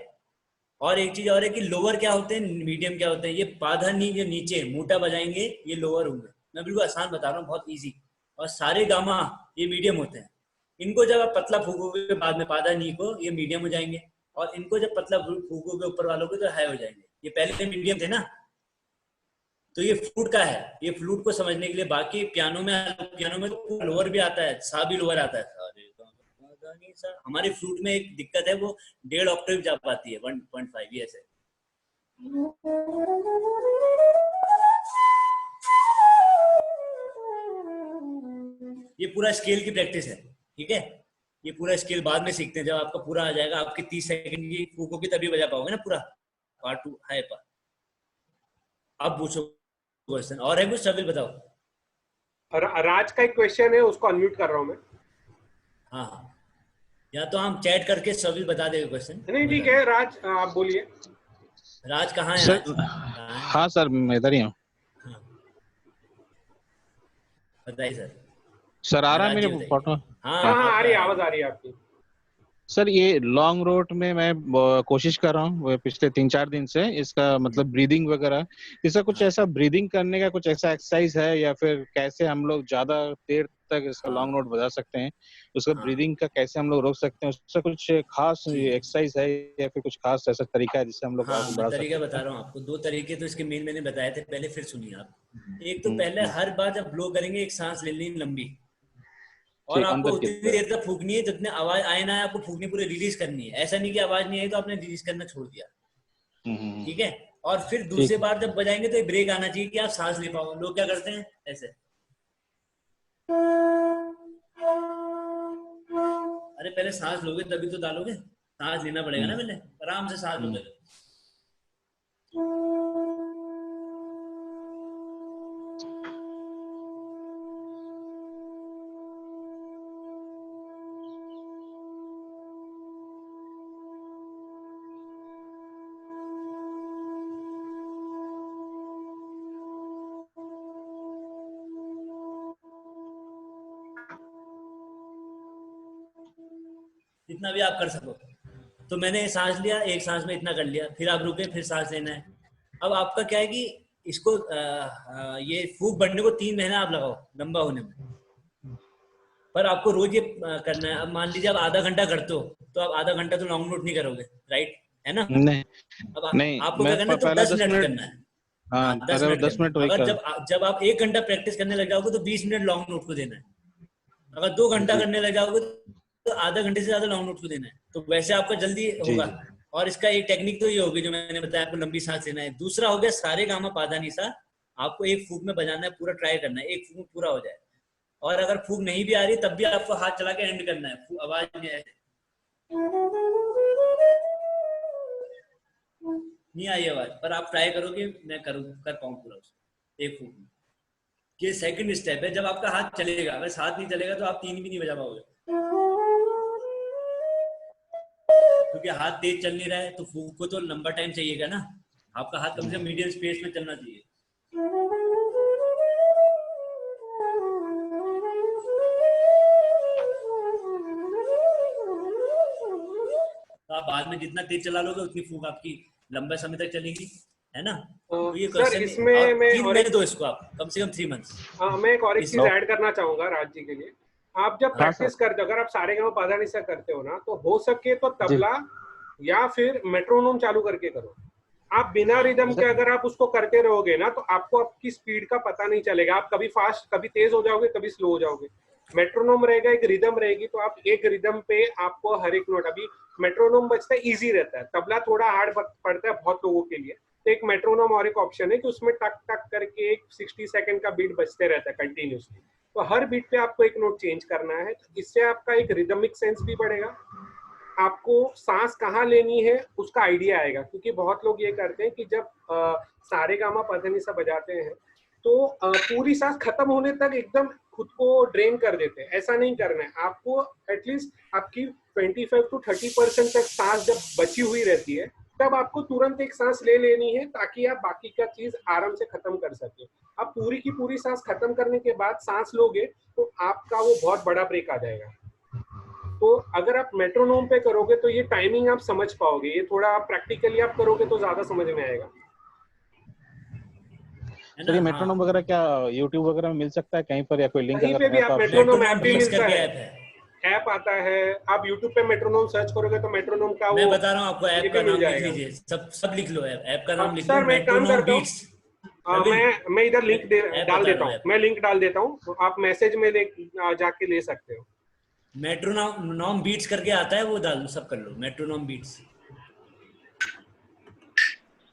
और एक चीज और है कि लोअर क्या होते हैं, मीडियम क्या होते हैं। ये पाधा नी जो नीचे मोटा बजाएंगे ये लोअर होंगे। मैं बिल्कुल आसान बता रहा हूँ, बहुत इजी। और सारे गामा ये मीडियम होते हैं। इनको जब आप पतला फूकोगे बाद में पाधा नी को, ये मीडियम हो जाएंगे। और इनको जब पतला फूकोगे ऊपर वालों को तो हाई हो जाएंगे। ये पहले मीडियम थे ना। तो ये फ्लूट का है, ये फ्लूट को समझने के लिए। बाकी पियानो में तो लोअर भी आता है, सा भी लोअर आता है। हमारे फ्लूट में एक दिक्कत है, वो 1.5 ऑक्टेव जा पाती है, 1.5 ये ऐसे। ये पूरा स्केल की प्रैक्टिस है। ठीक है, ये पूरा स्केल बाद में सीखते हैं। जब आपका पूरा आ जाएगा, आपके 30 सेकंड की फूको की तभी बजा पाओगे ना पूरा पार्ट 2 हाई पा। अब पूछो क्वेश्चन और है कुछ, सबिल बताओ। राज का एक क्वेश्चन है, उसको अनम्यूट कर रहा हूँ मैं। हाँ हाँ, या तो हम चैट करके सबिल बता देगा क्वेश्चन। नहीं ठीक है, राज आप बोलिए। राज कहाँ है? सर राज कहाँ है? हाँ सर, मैं इधर ही हूँ। हाँ, बताइए सर। सर आ हाँ रहा है राज जी मेरे बताइए। फोटो? हाँ हाँ हाँ, आ आपका रही है, आ रहा आवाज आ है। रही है आपकी। सर ये लॉन्ग रूट में मैं कोशिश कर रहा हूँ वो पिछले 3-4 दिन से, इसका मतलब ब्रीदिंग वगैरह। इसका कुछ हाँ ऐसा ब्रीदिंग करने का कुछ ऐसा एक्सरसाइज है, या फिर कैसे हम लोग ज्यादा देर तक इसका हाँ लॉन्ग नोट बजा सकते हैं? उसका हाँ, ब्रीदिंग का कैसे हम लोग रोक सकते हैं? उसका कुछ खास ठीक है। एक्सरसाइज है या फिर कुछ खास ऐसा तरीका है जिससे हम लोग हाँ, आगे मैं बढ़ा तरीका सकते बता हैं? रहा हूँ आपको। 2 तरीके तो इसके मेन मैंने बताए थे पहले, फिर सुनिए आप। एक तो हम्म, पहले हम्म, हर बार जब ब्लो करेंगे एक सांस ले लेनी लंबी, और ठीक, आपको अंदर की उतनी तरफ। देर तक फूकनी है जितने आवाज आए ना, आपको फूकनी पूरी रिलीज करनी है। ऐसा नहीं कि आवाज नहीं आई तो आपने रिलीज करना छोड़ दिया। हम्म, हम्म, ठीक है। और फिर दूसरी बार जब बजाएंगे तो ब्रेक आना चाहिए कि आप सांस ले पाओ। लोग क्या करते हैं ऐसे, अरे पहले सांस लोगे तभी तो डालोगे, सांस लेना पड़ेगा ना, पहले आराम से सांस लोगे। जितना भी आप कर सको। तो मैंने सांस लिया, एक सांस में इतना कर लिया, फिर आप रुके, फिर सांस लेना है। अब आपका क्या है कि इसको ये फूक बढ़ने को 3 महीना आप लगाओ लंबा होने में, पर आपको रोज ये करना है। अब मान लीजिए आप आधा घंटा करते हो तो आप आधा घंटा तो लॉन्ग नोट नहीं करोगे, राइट है ना? नहीं अब नहीं, आपको क्या करना है, तो 10 मिनट करना है। हाँ, 10 मिनट 10 मिनट वही अगर कर। जब आप 1 घंटा प्रैक्टिस करने लग जाओगे तो 20 मिनट लॉन्ग नोट को देना है। अगर 2 घंटा करने लग जाओगे तो आधा घंटे से ज्यादा लॉन्ग नोट को देना है। तो वैसे आपका जल्दी होगा। और इसका एक टेक्निक तो ये होगी जो मैंने बताया, आपको लंबी सांस लेना है। दूसरा हो गया सारे गामा पाधा निसा, आपको एक फूक में बजाना है, पूरा ट्राई करना है, एक फूक में पूरा हो जाए। और अगर फूक नहीं भी आ रही तब भी आपको हाथ चला के एंड करना है, आवाज नहीं आई आवाज, पर आप ट्राई करोगे, मैं कर पाऊँ पूरा उसको एक फूक में। ये सेकंड स्टेप है। जब आपका हाथ चलेगा, अगर हाथ नहीं चलेगा तो आप 3 भी नहीं बजा पाओगे, क्योंकि हाथ तेज चल नहीं रहा है। तो फूक को तो लंबा टाइम चाहिएगा ना, आपका हाथ कम से कम मीडियम स्पेस में चलना चाहिए। तो आप बाद में जितना तेज चला लोगे उतनी फूक आपकी लंबे समय तक चलेगी, है ना? तो ये सर इसमें मैं 3 महीने दो इसको, आप कम से कम 3 मंथ्स। मैं एक और चीज ऐड करना चाहूंगा राज जी के लिए। आप जब प्रैक्टिस करते हो, अगर आप सारे गाँव पाधा निसा करते हो ना, तो हो सके तो तबला या फिर मेट्रोनोम चालू करके करो। आप बिना रिदम के अगर आप उसको करते रहोगे ना, तो आपको आपकी स्पीड का पता नहीं चलेगा। आप कभी फास्ट, कभी तेज हो जाओगे, कभी स्लो हो जाओगे। मेट्रोनोम रहेगा, एक रिदम रहेगी, तो आप एक रिदम पे आपको हर एक नोट, अभी मेट्रोनोम बजता है, इजी रहता है। तबला थोड़ा हार्ड पड़ता है बहुत लोगों के लिए। तो एक मेट्रोनोम और एक ऑप्शन है कि उसमें टक टक करके एक 60 सेकंड का बीट बजते रहता है कंटिन्यूसली। तो हर बीट पे आपको एक नोट चेंज करना है। तो इससे आपका एक रिदमिक सेंस भी बढ़ेगा, आपको सांस कहाँ लेनी है उसका आइडिया आएगा। क्योंकि बहुत लोग ये करते हैं कि जब सारे गामा पधा निसा बजाते हैं तो पूरी सांस खत्म होने तक एकदम खुद को ड्रेन कर देते हैं। ऐसा नहीं करना है आपको। एटलीस्ट आपकी 25 to 30% तक सांस जब बची हुई रहती है, तब आपको तुरंत एक सांस ले लेनी है, ताकि आप बाकी का चीज आराम से खत्म कर सके। आप पूरी की पूरी सांस खत्म करने के बाद सांस लोगे तो आपका वो बहुत बड़ा ब्रेक आ जाएगा। तो अगर आप मेट्रोनोम पे करोगे तो ये टाइमिंग आप समझ पाओगे। ये थोड़ा प्रैक्टिकली आप करोगे तो ज्यादा समझ में आएगा। सर ये मेट्रोनोम वगैरह क्या YouTube वगैरह में मिल सकता है कहीं पर, या कोई लिंक कहीं अगर पे भी है आप तो आप मेट्रोनोम ऐप भी मिलता है, ऐप आता है। आप YouTube पे मेट्रोनोम सर्च करोगे तो मेट्रोनोम का मैं वो बता रहा हूँ आपको, ऐप का नाम लिख लीजिए, सब लिख लो, ऐप का नाम लिख लो, सर मैं काम मेट्रोनोम करता हूँ, मैं इधर लिंक डाल देता हूँ, मैं लिंक डाल देता हूँ, तो आप मैसेज में जाके ले सकते हो। मेट्रोनोम बीट्स करके आता है, वो डाल लो, सब कर लो, मेट्रोनोम बीट्स,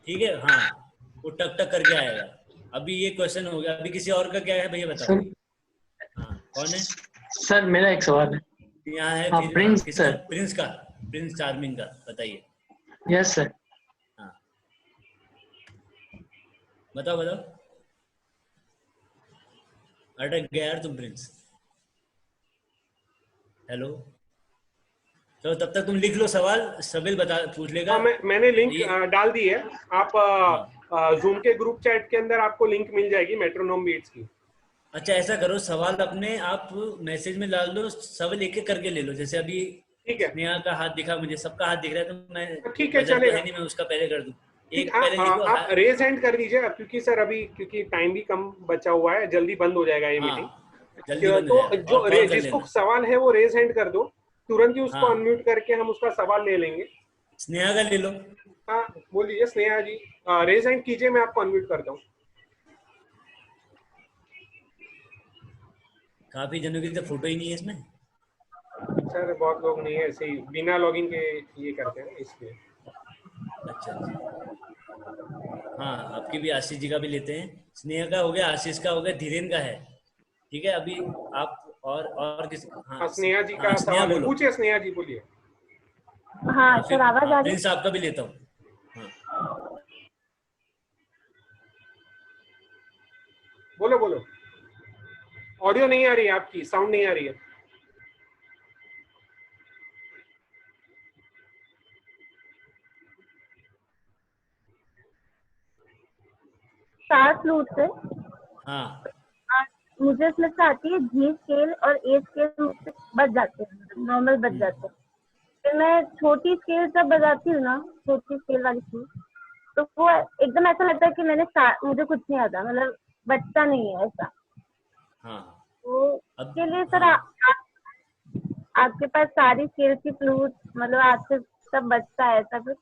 ठीक है? हाँ, वो टक टक करके आएगा। अभी ये क्वेश्चन हो गया, अभी किसी और का क्या है भैया बताओ? हाँ, कौन है सर? मेरा एक सवाल है यहाँ है। हाँ, फिर प्रिंस किसका? सर। प्रिंस चार्मिंग का, बताइए। Yes sir. हाँ, बताओ। अटक गया यार तुम प्रिंस। हेलो, तो तब तक तुम लिख लो सवाल, सबिल पूछ लेगा। मैंने लिंक डाल दी है। आप जूम के ग्रुप चैट के अंदर आपको लिंक मिल जाएगी मेट्रोनोम बीट्स की। अच्छा, ऐसा करो, सवाल अपने आप मैसेज में डाल दो, सब एक एक करके ले लो। जैसे अभी ठीक है, स्नेहा का हाथ दिखा, मुझे सबका हाथ दिख रहा है, तो मैं ठीक है चलेगा। नहीं, मैं उसका पहले कर दूं। एक आप, पहले लिखो। आप रेज हैंड कर दीजिए, क्योंकि सर अभी क्योंकि टाइम भी कम बचा हुआ है, जल्दी बंद हो जाएगा ये मीटिंग। जल्दी बंद हो तो जाएगा, जो जिसको सवाल है वो रेज हैंड कर दो, तुरंत ही उसको अनम्यूट करके हम उसका सवाल ले लेंगे। स्नेहा का ले लो। हाँ बोलिए स्नेहा जी, रेज हैंड कीजिए, मैं आपको अनम्यूट करता हूँ। काफी जनों की तो फोटो ही नहीं है इसमें। सर बहुत लोग नहीं है, ऐसे ही बिना लॉगिन के ये करते हैं इसलिए। अच्छा। हाँ आपकी भी, आशीष जी का भी लेते हैं, स्नेहा का हो गया, आशीष का हो गया, धीरेन का है, ठीक है। अभी आप और किस, हाँ स्नेहा जी हाँ का स्नेहा सवाल है, बोलो। पूछिए स्नेहा जी, बोलिए। हाँ फिर सर, आवाज आ रही है? प्रिंस आपका भी लेता हूँ। हाँ बोलो बोलो, ऑडियो नहीं आ रही है आपकी, साउंड नहीं आ रही है। स्टार फ्लूट से हाँ मुझे इसमें से आती है जी स्केल और ए स्केल, मुझसे बच जाते हैं, नॉर्मल बच जाते हैं। फिर मैं छोटी स्केल जब बजाती हूँ ना, छोटी स्केल वाली चीज, तो वो एकदम ऐसा लगता है कि मुझे कुछ नहीं आता, मतलब बचता नहीं है ऐसा। हाँ तो अब इसके लिए सर हाँ आपके पास सारी स्केल की फ्लूट, मतलब आपसे सब बचता है ऐसा कुछ?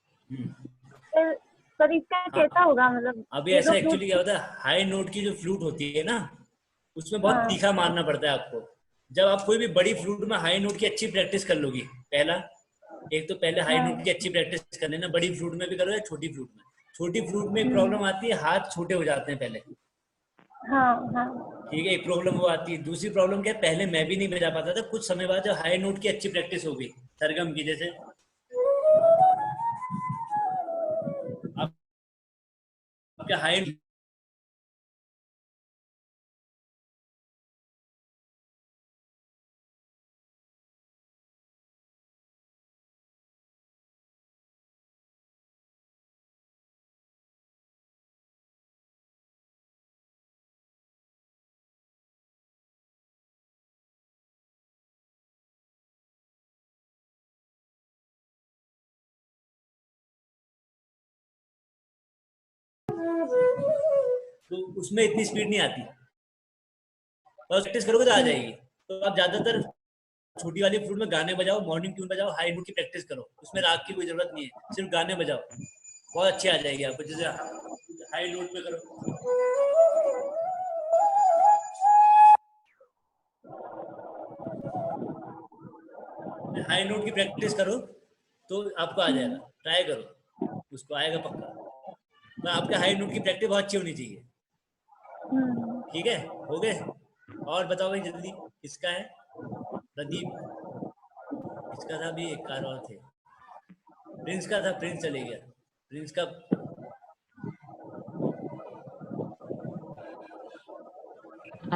फिर सर इसका कैसा होगा, मतलब अभी ये ऐसा जो एक्चुअली क्या फ्लूट? होता है, हाई नोट की जो फ्लूट होती है ना, उसमें बहुत हाँ तीखा मारना पड़ता है आपको। जब आप कोई भी बड़ी फ्लूट में हाई नोट की अच्छी प्रैक्टिस कर लोगी, पहला एक तो पहले हाई हाँ नोट की अच्छी प्रैक्टिस कर लेना, बड़ी फ्लूट में भी करो या छोटी फ्लूट में। छोटी फ्लूट में एक हम्म, प्रॉब्लम आती है, हाथ छोटे हो जाते हैं पहले, हाँ हाँ ठीक है, एक प्रॉब्लम वो आती है। दूसरी प्रॉब्लम क्या है, पहले मैं भी नहीं बजा पाता था, कुछ समय बाद जब हाई नोट की अच्छी प्रैक्टिस हो गई, सरगम की जैसे, आपके हाई तो उसमें इतनी स्पीड नहीं आती, और प्रैक्टिस करोगे तो आ जाएगी। तो आप ज्यादातर छोटी वाली फ्लूट में गाने बजाओ, मॉर्निंग ट्यून बजाओ, हाई नोट की प्रैक्टिस करो, उसमें राग की कोई जरूरत नहीं है, सिर्फ गाने बजाओ, बहुत अच्छी आ जाएगी आपको। जैसे हाई नोट पे करो, हाई नोट की प्रैक्टिस करो तो आपको आ जाएगा, ट्राई करो, उसको आएगा पक्का। तो आपके हाई नोट की प्रैक्टिस बहुत अच्छी होनी चाहिए, ठीक है। हो गए? और बताओ भाई जल्दी, किसका है? प्रदीप, किसका था? अभी एक कार और थे, प्रिंस का था, प्रिंस चले गया, प्रिंस का।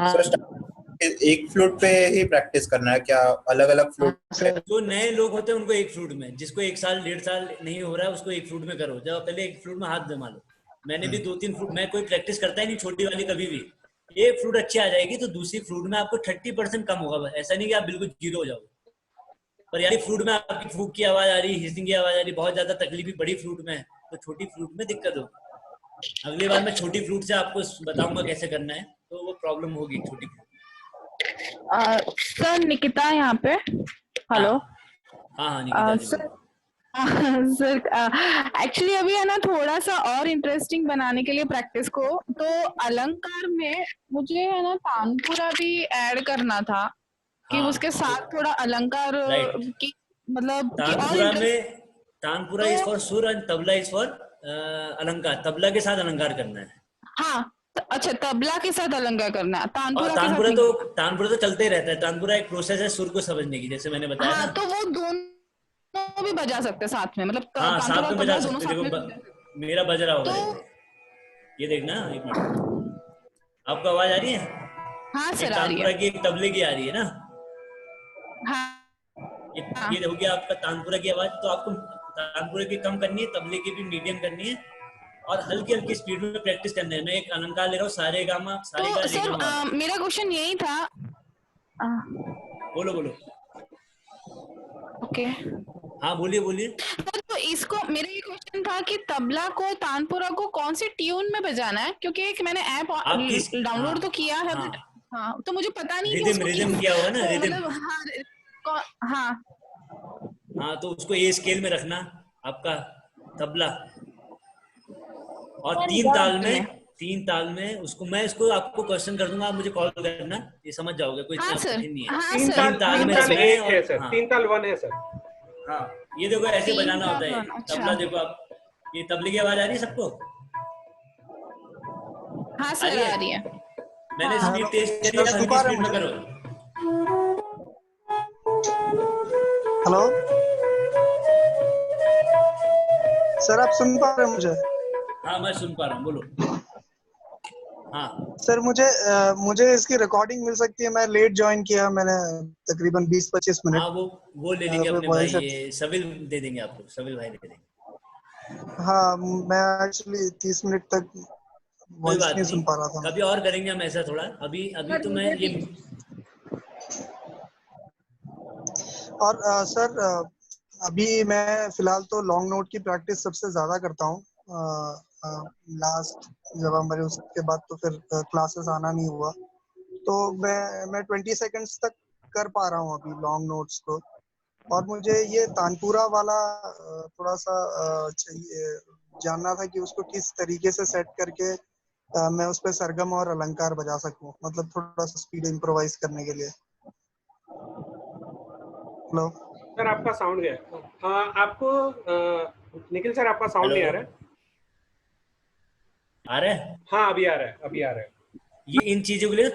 सर एक फ्लूट पे ही प्रैक्टिस करना है क्या, अलग अलग फ्लूट पे? जो नए लोग होते हैं उनको एक फ्लूट में, जिसको 1 साल 1.5 साल नहीं हो रहा है उसको एक फ्लूट में करो। जब पहले एक फ्लूट में हाथ जमा लो, मैंने भी 2-3 फ्लूट, मैं कोई प्रैक्टिस करता ही नहीं छोटी वाली कभी भी। एक फ्लूट अच्छी आ जाएगी तो दूसरी फ्लूट में आपको 30% कम होगा, ऐसा नहीं कि आप बिल्कुल जीरो हो जाओगे। पर यार फ्लूट में आपकी फूक की आवाज आ रही, हिसिंग की आवाज आ रही, बहुत ज्यादा तकलीफ भी बड़ी फ्लूट में है, तो छोटी फ्लूट में दिक्कत होगी। अगली बार मैं छोटी फ्लूट से आपको बताऊंगा कैसे करना है, तो वो प्रॉब्लम होगी छोटी फ्लूट। सर निकिता यहाँ पे, हेलो। हाँ हाँ निकिता जी सर सर एक्चुअली अभी है ना, थोड़ा सा और इंटरेस्टिंग बनाने के लिए प्रैक्टिस को, तो अलंकार में मुझे है ना तानपुरा भी ऐड करना था, कि उसके साथ थोड़ा अलंकार की, मतलब कि और तानपुरा में, तानपुरा इज फॉर सुर एंड तबला इज फॉर अलंकार, तबला के साथ अलंकार करना है। हाँ अच्छा, तबला के साथ अलंकार करना है, तानपुरा के साथ तानपुरा तो चलते ही रहता है, तानपुरा एक प्रोसेस है सुर को समझने की, जैसे मैंने बताया हाँ, ना। तो वो दोनों भी बजा सकते हैं साथ में, मतलब हाँ साथ में बजा दोनों सकते। साथ में। देखो मेरा बज रहा होगा, तो ये देखना, एक मिनट, आपको आवाज आ रही है? हाँ सर, एक आ रही तानपुरा है। की, एक तबले की आ रही है ना। हाँ ये हो गया आपका तानपुरा की आवाज। तो आपको तानपुरा की कम करनी है, तबले की भी मीडियम करनी है, और हल्की हल्की स्पीड में प्रैक्टिस करना है। मैं एक अलंकार ले रहा हूँ, सारे गामा, सारे गा, तो रे गा मा। सर मेरा क्वेश्चन यही था। बोलो बोलो। ओके हाँ बोलिए बोलिए। तो इसको, मेरा ये क्वेश्चन था कि तबला को, तानपुरा को कौन सी ट्यून में बजाना है, क्योंकि एक मैंने ऐप डाउनलोड तो किया है, बट हाँ, तो मुझे पता नहीं कि उसको रिदम किया होगा ना, रिदम। मतलब हाँ हाँ तो उसको ए स्केल में रखना आपका तबला, और तीन ताल में उसको, मैं इसको आपको क्वेश्चन कर दूंगा, आप मुझे कॉल करना, ये समझ जाओगे, कोई इतना कठिन नहीं है। तीन ताल एक है सर, 3 ताल 1 है सर। हाँ ये देखो ऐसे बजाना होता है तबला। देखो आप, ये तबले की आवाज आ रही है सबको? हाँ सर आ रही है। मैंने स्पीड तेज करी, आप हल्की स्पीड में करो। हेलो सर, आप सुन पा रहे हैं मुझे? हाँ मैं सुन पा रहा हूँ, बोलो। हाँ सर मुझे इसकी रिकॉर्डिंग मिल सकती है? मैं लेट ज्वाइन किया, मैंने तकरीबन 20-25 मिनट। हाँ वो ले लेंगे अपने भाई, ये सविल दे देंगे आपको, सविल भाई दे देंगे। हाँ मैं एक्चुअली 30 मिनट तक कोई वॉइस बात नहीं सुन पा रहा था। कभी और करेंगे हम ऐसा थोड़ा, अभी तो मैं ये। और सर अभी मैं फिलहाल तो लॉन्ग नोट की प्रैक्टिस सबसे ज्यादा करता हूँ। लास्ट जब हमारे उसके बाद तो फिर क्लासेस आना नहीं हुआ, तो मैं 20 सेकंड्स तक कर पा रहा हूँ अभी लॉन्ग नोट्स को। और मुझे ये तानपुरा वाला थोड़ा सा चाहिए, जानना था कि उसको किस तरीके से सेट करके मैं उस पर सरगम और अलंकार बजा सकूं, मतलब थोड़ा सा स्पीड इम्प्रोवाइज करने के लिए। हेलो सर, आपका साउंड गया। हाँ आपको निखिल सर आपका साउंड नहीं आ रहा है? आ रहा है? हाँ अभी आ रहा है। ये इन चीजों के लिए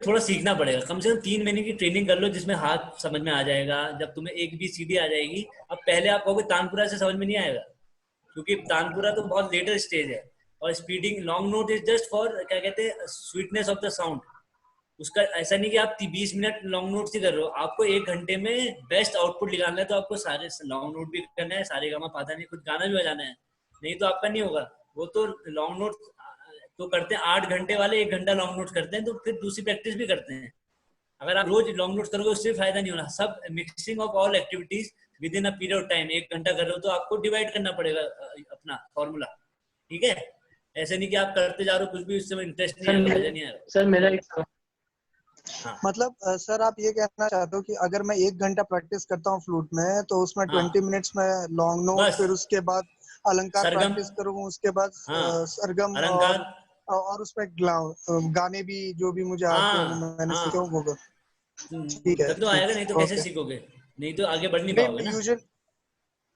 थोड़ा सीखना पड़ेगा, कम से कम 3 महीने की ट्रेनिंग कर लो, जिसमें हाथ समझ में आ जाएगा। जब तुम्हें एक भी सीधी आ जाएगी, अब पहले आप कहोगे तानपुरा से समझ में नहीं आएगा, क्योंकि तानपुरा तो बहुत लेटर स्टेज है। और speeding long note is just for क्या कहते हैं, स्वीटनेस ऑफ द साउंड। उसका ऐसा नहीं कि आप 20 मिनट लॉन्ग नोट ही कर रहे हो, आपको 1 घंटे में बेस्ट आउटपुट निकालना है, तो आपको सारे लॉन्ग नोट भी करना है, सारे गामा पाता नहीं, कुछ गाना भी बजाना है, नहीं तो आपका नहीं होगा। वो तो लॉन्ग नोट तो करते हैं 8 घंटे वाले, 1 घंटा लॉन्ग नोट करते हैं, तो फिर दूसरी प्रैक्टिस भी करते हैं। अगर आप रोज लॉन्ग नोट करोगे उससे फायदा नहीं होना। सब mixing of all activities with in a period of time, 1 घंटा कर रहे हो तो आपको डिवाइड करना पड़ेगा अपना फॉर्मूला, ठीक है? ऐसे नहीं कि आप करते जा रहे हो कुछ भी, उससे इंटरेस्ट नहीं आएगा, मजा नहीं आएगा। सर मेरा एक मतलब सर आप ये कहना चाहते हो कि अगर मैं 1 घंटा प्रैक्टिस करता हूँ फ्लूट में, तो उसमें 20 मिनट्स में लॉन्ग नोट, फिर उसके बाद अलंकार प्रैक्टिस करूँ, उसके बाद सरगम और उसमें गाने भी जो भी मुझे आते हैं मैंने सीखे होगा। ठीक है, तो आएगा, नहीं तो कैसे सीखोगे? नहीं तो आगे बढ़ नहीं पाओगे ना।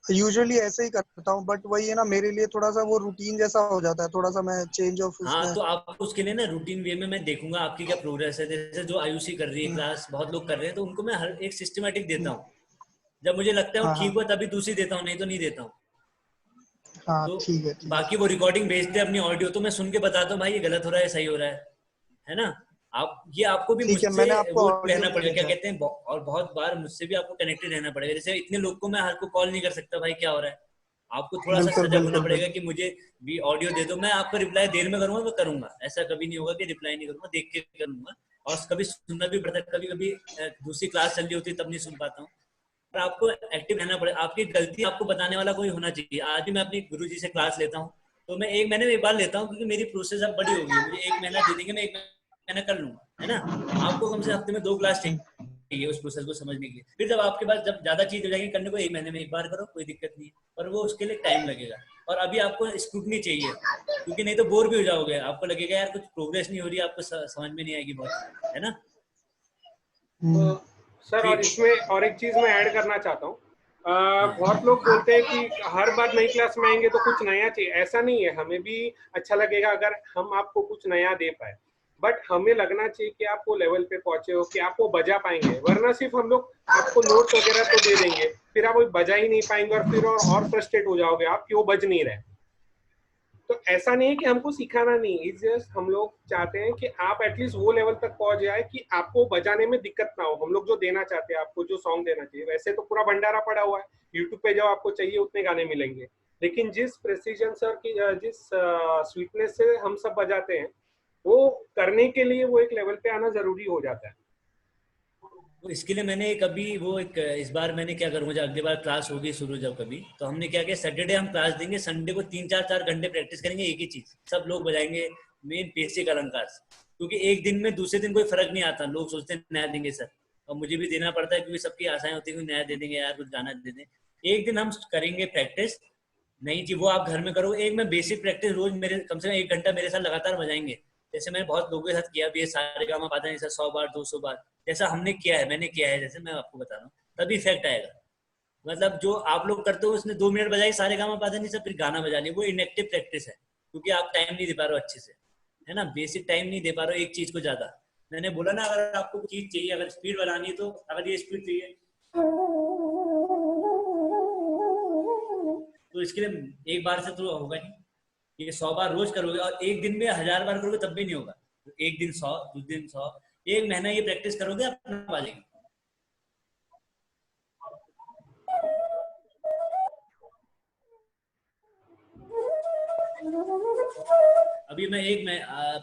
यूजुअली ऐसे ही करता हूँ, बट वही है ना, मेरे लिए थोड़ा सा वो रूटीन जैसा हो जाता है, थोड़ा सा मैं चेंज ऑफ। हाँ तो आप उसके लिए ना रूटीन वे में मैं देखूंगा आपकी क्या प्रोग्रेस है। जैसे जो आयुषी कर रही है क्लास, बहुत लोग कर रहे हैं, तो उनको मैं हर एक सिस्टमेटिक देता हूँ। जब मुझे लगता है वो ठीक हुआ तभी दूसरी देता हूँ, नहीं तो नहीं देता हूँ। तो ठीक है, बाकी वो रिकॉर्डिंग भेजते हैं अपनी ऑडियो, तो मैं सुन के बताता हूँ भाई ये गलत हो रहा है, सही हो रहा है ना। आपको भी मुझसे वो रहना पड़ेगा, क्या कहते हैं, और बहुत बार मुझसे भी आपको कनेक्टेड रहना पड़ेगा। जैसे इतने लोग को मैं हर को कॉल नहीं कर सकता भाई क्या हो रहा है, आपको थोड़ा सा सजग होना पड़ेगा कि मुझे भी ऑडियो दे दो, मैं आपको रिप्लाई देर में करूंगा, मैं करूंगा। ऐसा कभी नहीं होगा कि रिप्लाई नहीं करूंगा, देख के करूंगा। और कभी सुनना भी पड़ता है, कभी कभी दूसरी क्लास चल रही होती है तब नहीं सुन पाता हूँ। पर आपको एक्टिव रहना पड़ेगा, आपकी गलती आपको बताने वाला कोई होना चाहिए। आज भी मैं अपनी गुरुजी से क्लास लेता हूँ, तो मैं 1 महीने में एक बार लेता हूँ, क्योंकि मेरी प्रोसेस अब बड़ी होगी, मुझे 1 महीना दे देंगे, मैं 1 महीना कर लूंगा, है ना। आपको कम से हफ्ते में 2 क्लास चाहिए उस प्रोसेस को समझने के लिए। फिर जब आपके पास जब ज्यादा चीज हो जाएगी करने को, 1 महीने में एक बार करो, कोई दिक्कत नहीं है, पर वो उसके लिए टाइम लगेगा। और अभी आपको स्क्रूटनी चाहिए, क्योंकि नहीं तो बोर भी हो जाओगे, आपको लगेगा यार कुछ प्रोग्रेस नहीं हो रही, आपको समझ में नहीं आएगी बहुत, है ना। तो सर और इसमें और एक चीज मैं ऐड करना चाहता हूँ। बहुत लोग बोलते हैं कि हर बार नई क्लास में आएंगे तो कुछ नया चाहिए। ऐसा नहीं है, हमें भी अच्छा लगेगा अगर हम आपको कुछ नया दे पाए, बट हमें लगना चाहिए कि आप वो लेवल पे पहुंचे हो कि आप वो बजा पाएंगे। वरना सिर्फ हम लोग आपको नोट्स वगैरह तो दे देंगे, फिर आप वो बजा ही नहीं पाएंगे और फिर और फ्रस्ट्रेट हो जाओगे आप कि वो बज नहीं रहे। तो ऐसा नहीं है कि हमको सिखाना नहीं, इट्स जस्ट हम लोग चाहते हैं कि आप एटलीस्ट वो लेवल तक पहुंच जाए कि आपको बजाने में दिक्कत ना हो। हम लोग जो देना चाहते हैं, आपको जो सॉन्ग देना चाहिए, वैसे तो पूरा भंडारा पड़ा हुआ है, यूट्यूब पे जाओ आपको चाहिए उतने गाने मिलेंगे, लेकिन जिस प्रेसिजन सर की जिस स्वीटनेस से हम सब बजाते हैं, वो करने के लिए वो एक लेवल पे आना जरूरी हो जाता है। तो इसके लिए मैंने इस बार मैंने क्या करूँगा, अगली बार क्लास होगी शुरू जब कभी, तो हमने क्या किया, सैटरडे हम क्लास देंगे, संडे को 3-4 घंटे प्रैक्टिस करेंगे एक ही चीज, सब लोग बजाएंगे मेन बेसिक अलंकार। क्योंकि एक दिन में दूसरे दिन कोई फर्क नहीं आता, लोग सोचते हैं नया देंगे सर, और मुझे भी देना पड़ता है क्योंकि सबकी आशाएं होती है कि नया दे देंगे यार, कुछ गाना दे दें। एक दिन हम करेंगे प्रैक्टिस, नहीं जी वो आप घर में करो, एक मैं बेसिक प्रैक्टिस रोज मेरे कम से कम 1 घंटा मेरे साथ लगातार बजाएंगे। जैसे मैंने बहुत लोगों के साथ किया भी है, सारे गामा पाता नहीं सर 100 बार 200 बार, जैसा हमने किया है, मैंने किया है, जैसे मैं आपको बता रहा हूँ, तभी इफेक्ट आएगा। मतलब जो आप लोग करते हो उसने 2 मिनट बजाई सारे गामा पाता नहीं सर, फिर गाना बजा लिया, वो इनएक्टिव प्रैक्टिस है, क्योंकि आप टाइम नहीं दे पा रहे हो अच्छे से। है ना, बेसिक टाइम नहीं दे पा रहे हो एक चीज को ज्यादा। मैंने बोला ना, अगर आपको चीज चाहिए, अगर स्पीड बढ़ानी है, तो अगर ये स्पीड चाहिए तो इसके लिए एक बार से तो होगा नहीं, ये 100 बार रोज करोगे, और एक दिन में 1000 बार करोगे तब भी नहीं होगा। तो एक दिन 100, 2 दिन 100, एक महीना ये प्रैक्टिस करोगे, अपना बाजेगी। अभी मैं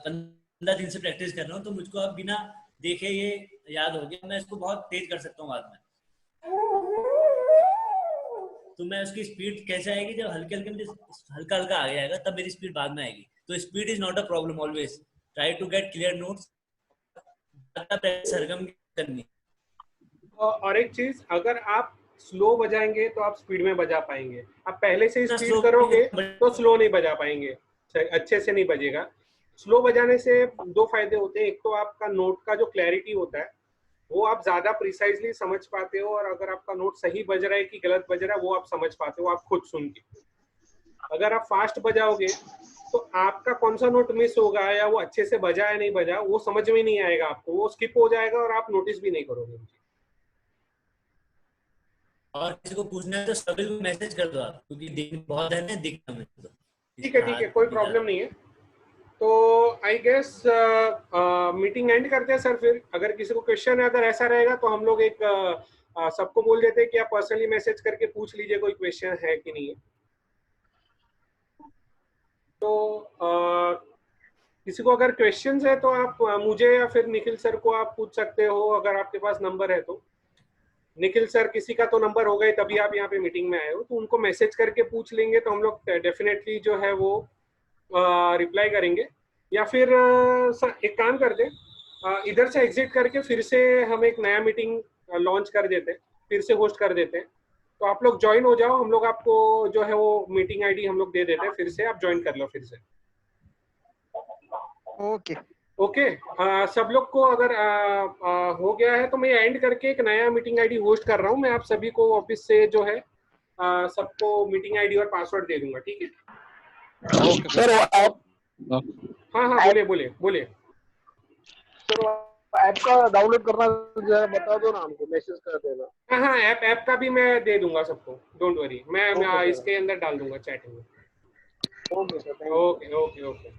15 दिन से प्रैक्टिस कर रहा हूँ, तो मुझको अब बिना देखे ये याद हो गया। मैं इसको बहुत तेज कर सकता हूँ बाद में। तो मैं उसकी स्पीड कैसे आएगी, जब हल्के हल्का हल्का आ जाएगा, तब मेरी स्पीड बाद में आएगी। तो speed is not a problem, always try to get clear notes, सरगम करनी। और एक चीज, अगर आप स्लो बजाएंगे तो आप स्पीड में बजा पाएंगे, आप पहले से ही स्पीड करोगे तो स्लो नहीं बजा पाएंगे, अच्छे से नहीं बजेगा। स्लो बजाने से दो फायदे होते हैं, एक तो आपका नोट का जो क्लैरिटी होता है वो आप ज्यादा प्रिसाइजली समझ पाते हो, और अगर आपका नोट सही बज रहा है कि गलत बज रहा है वो आप समझ पाते हो, आप खुद सुन के। अगर आप फास्ट बजाओगे तो आपका कौन सा नोट मिस होगा या वो अच्छे से बजा या नहीं बजा वो समझ में नहीं आएगा आपको, वो स्किप हो जाएगा और आप नोटिस भी नहीं करोगे। और किसी को पूछना है तो सभी को मैसेज कर दो आप, क्योंकि दिन बहुत है ना, दिखना में तो ठीक है, कोई प्रॉब्लम नहीं है। तो आई गेस मीटिंग एंड करते हैं सर। फिर अगर किसी को क्वेश्चन है, अगर ऐसा रहेगा तो हम लोग एक सबको बोल देते हैं कि आप पर्सनली मैसेज करके पूछ लीजिए कोई क्वेश्चन है कि नहीं है। तो किसी को अगर क्वेश्चंस है तो आप मुझे या फिर निखिल सर को आप पूछ सकते हो, अगर आपके पास नंबर है तो। निखिल सर किसी का तो नंबर हो गए तभी आप यहाँ पे मीटिंग में आए हो, तो उनको मैसेज करके पूछ लेंगे तो हम लोग डेफिनेटली जो है वो रिप्लाई करेंगे। या फिर एक काम करते, इधर से एग्जिट करके फिर से हम एक नया मीटिंग लॉन्च कर देते हैं, फिर से होस्ट कर देते हैं। तो आप लोग ज्वाइन हो जाओ, हम लोग आपको जो है वो मीटिंग आईडी हम लोग दे देते हैं, फिर से आप ज्वाइन कर लो फिर से। ओके सब लोग को अगर हो गया है तो मैं एंड करके एक नया मीटिंग आईडी होस्ट कर रहा हूँ। मैं आप सभी को ऑफिस से जो है सबको मीटिंग आईडी और पासवर्ड दे दूंगा, ठीक है? सर ऐप, हाँ बोले सर ऐप का डाउनलोड करना बता दो ना, हमको मैसेज कर देना। हाँ ऐप का भी मैं दे दूंगा सबको, डोंट वरी। मैं इसके अंदर डाल दूंगा चैट में। Okay sir, okay.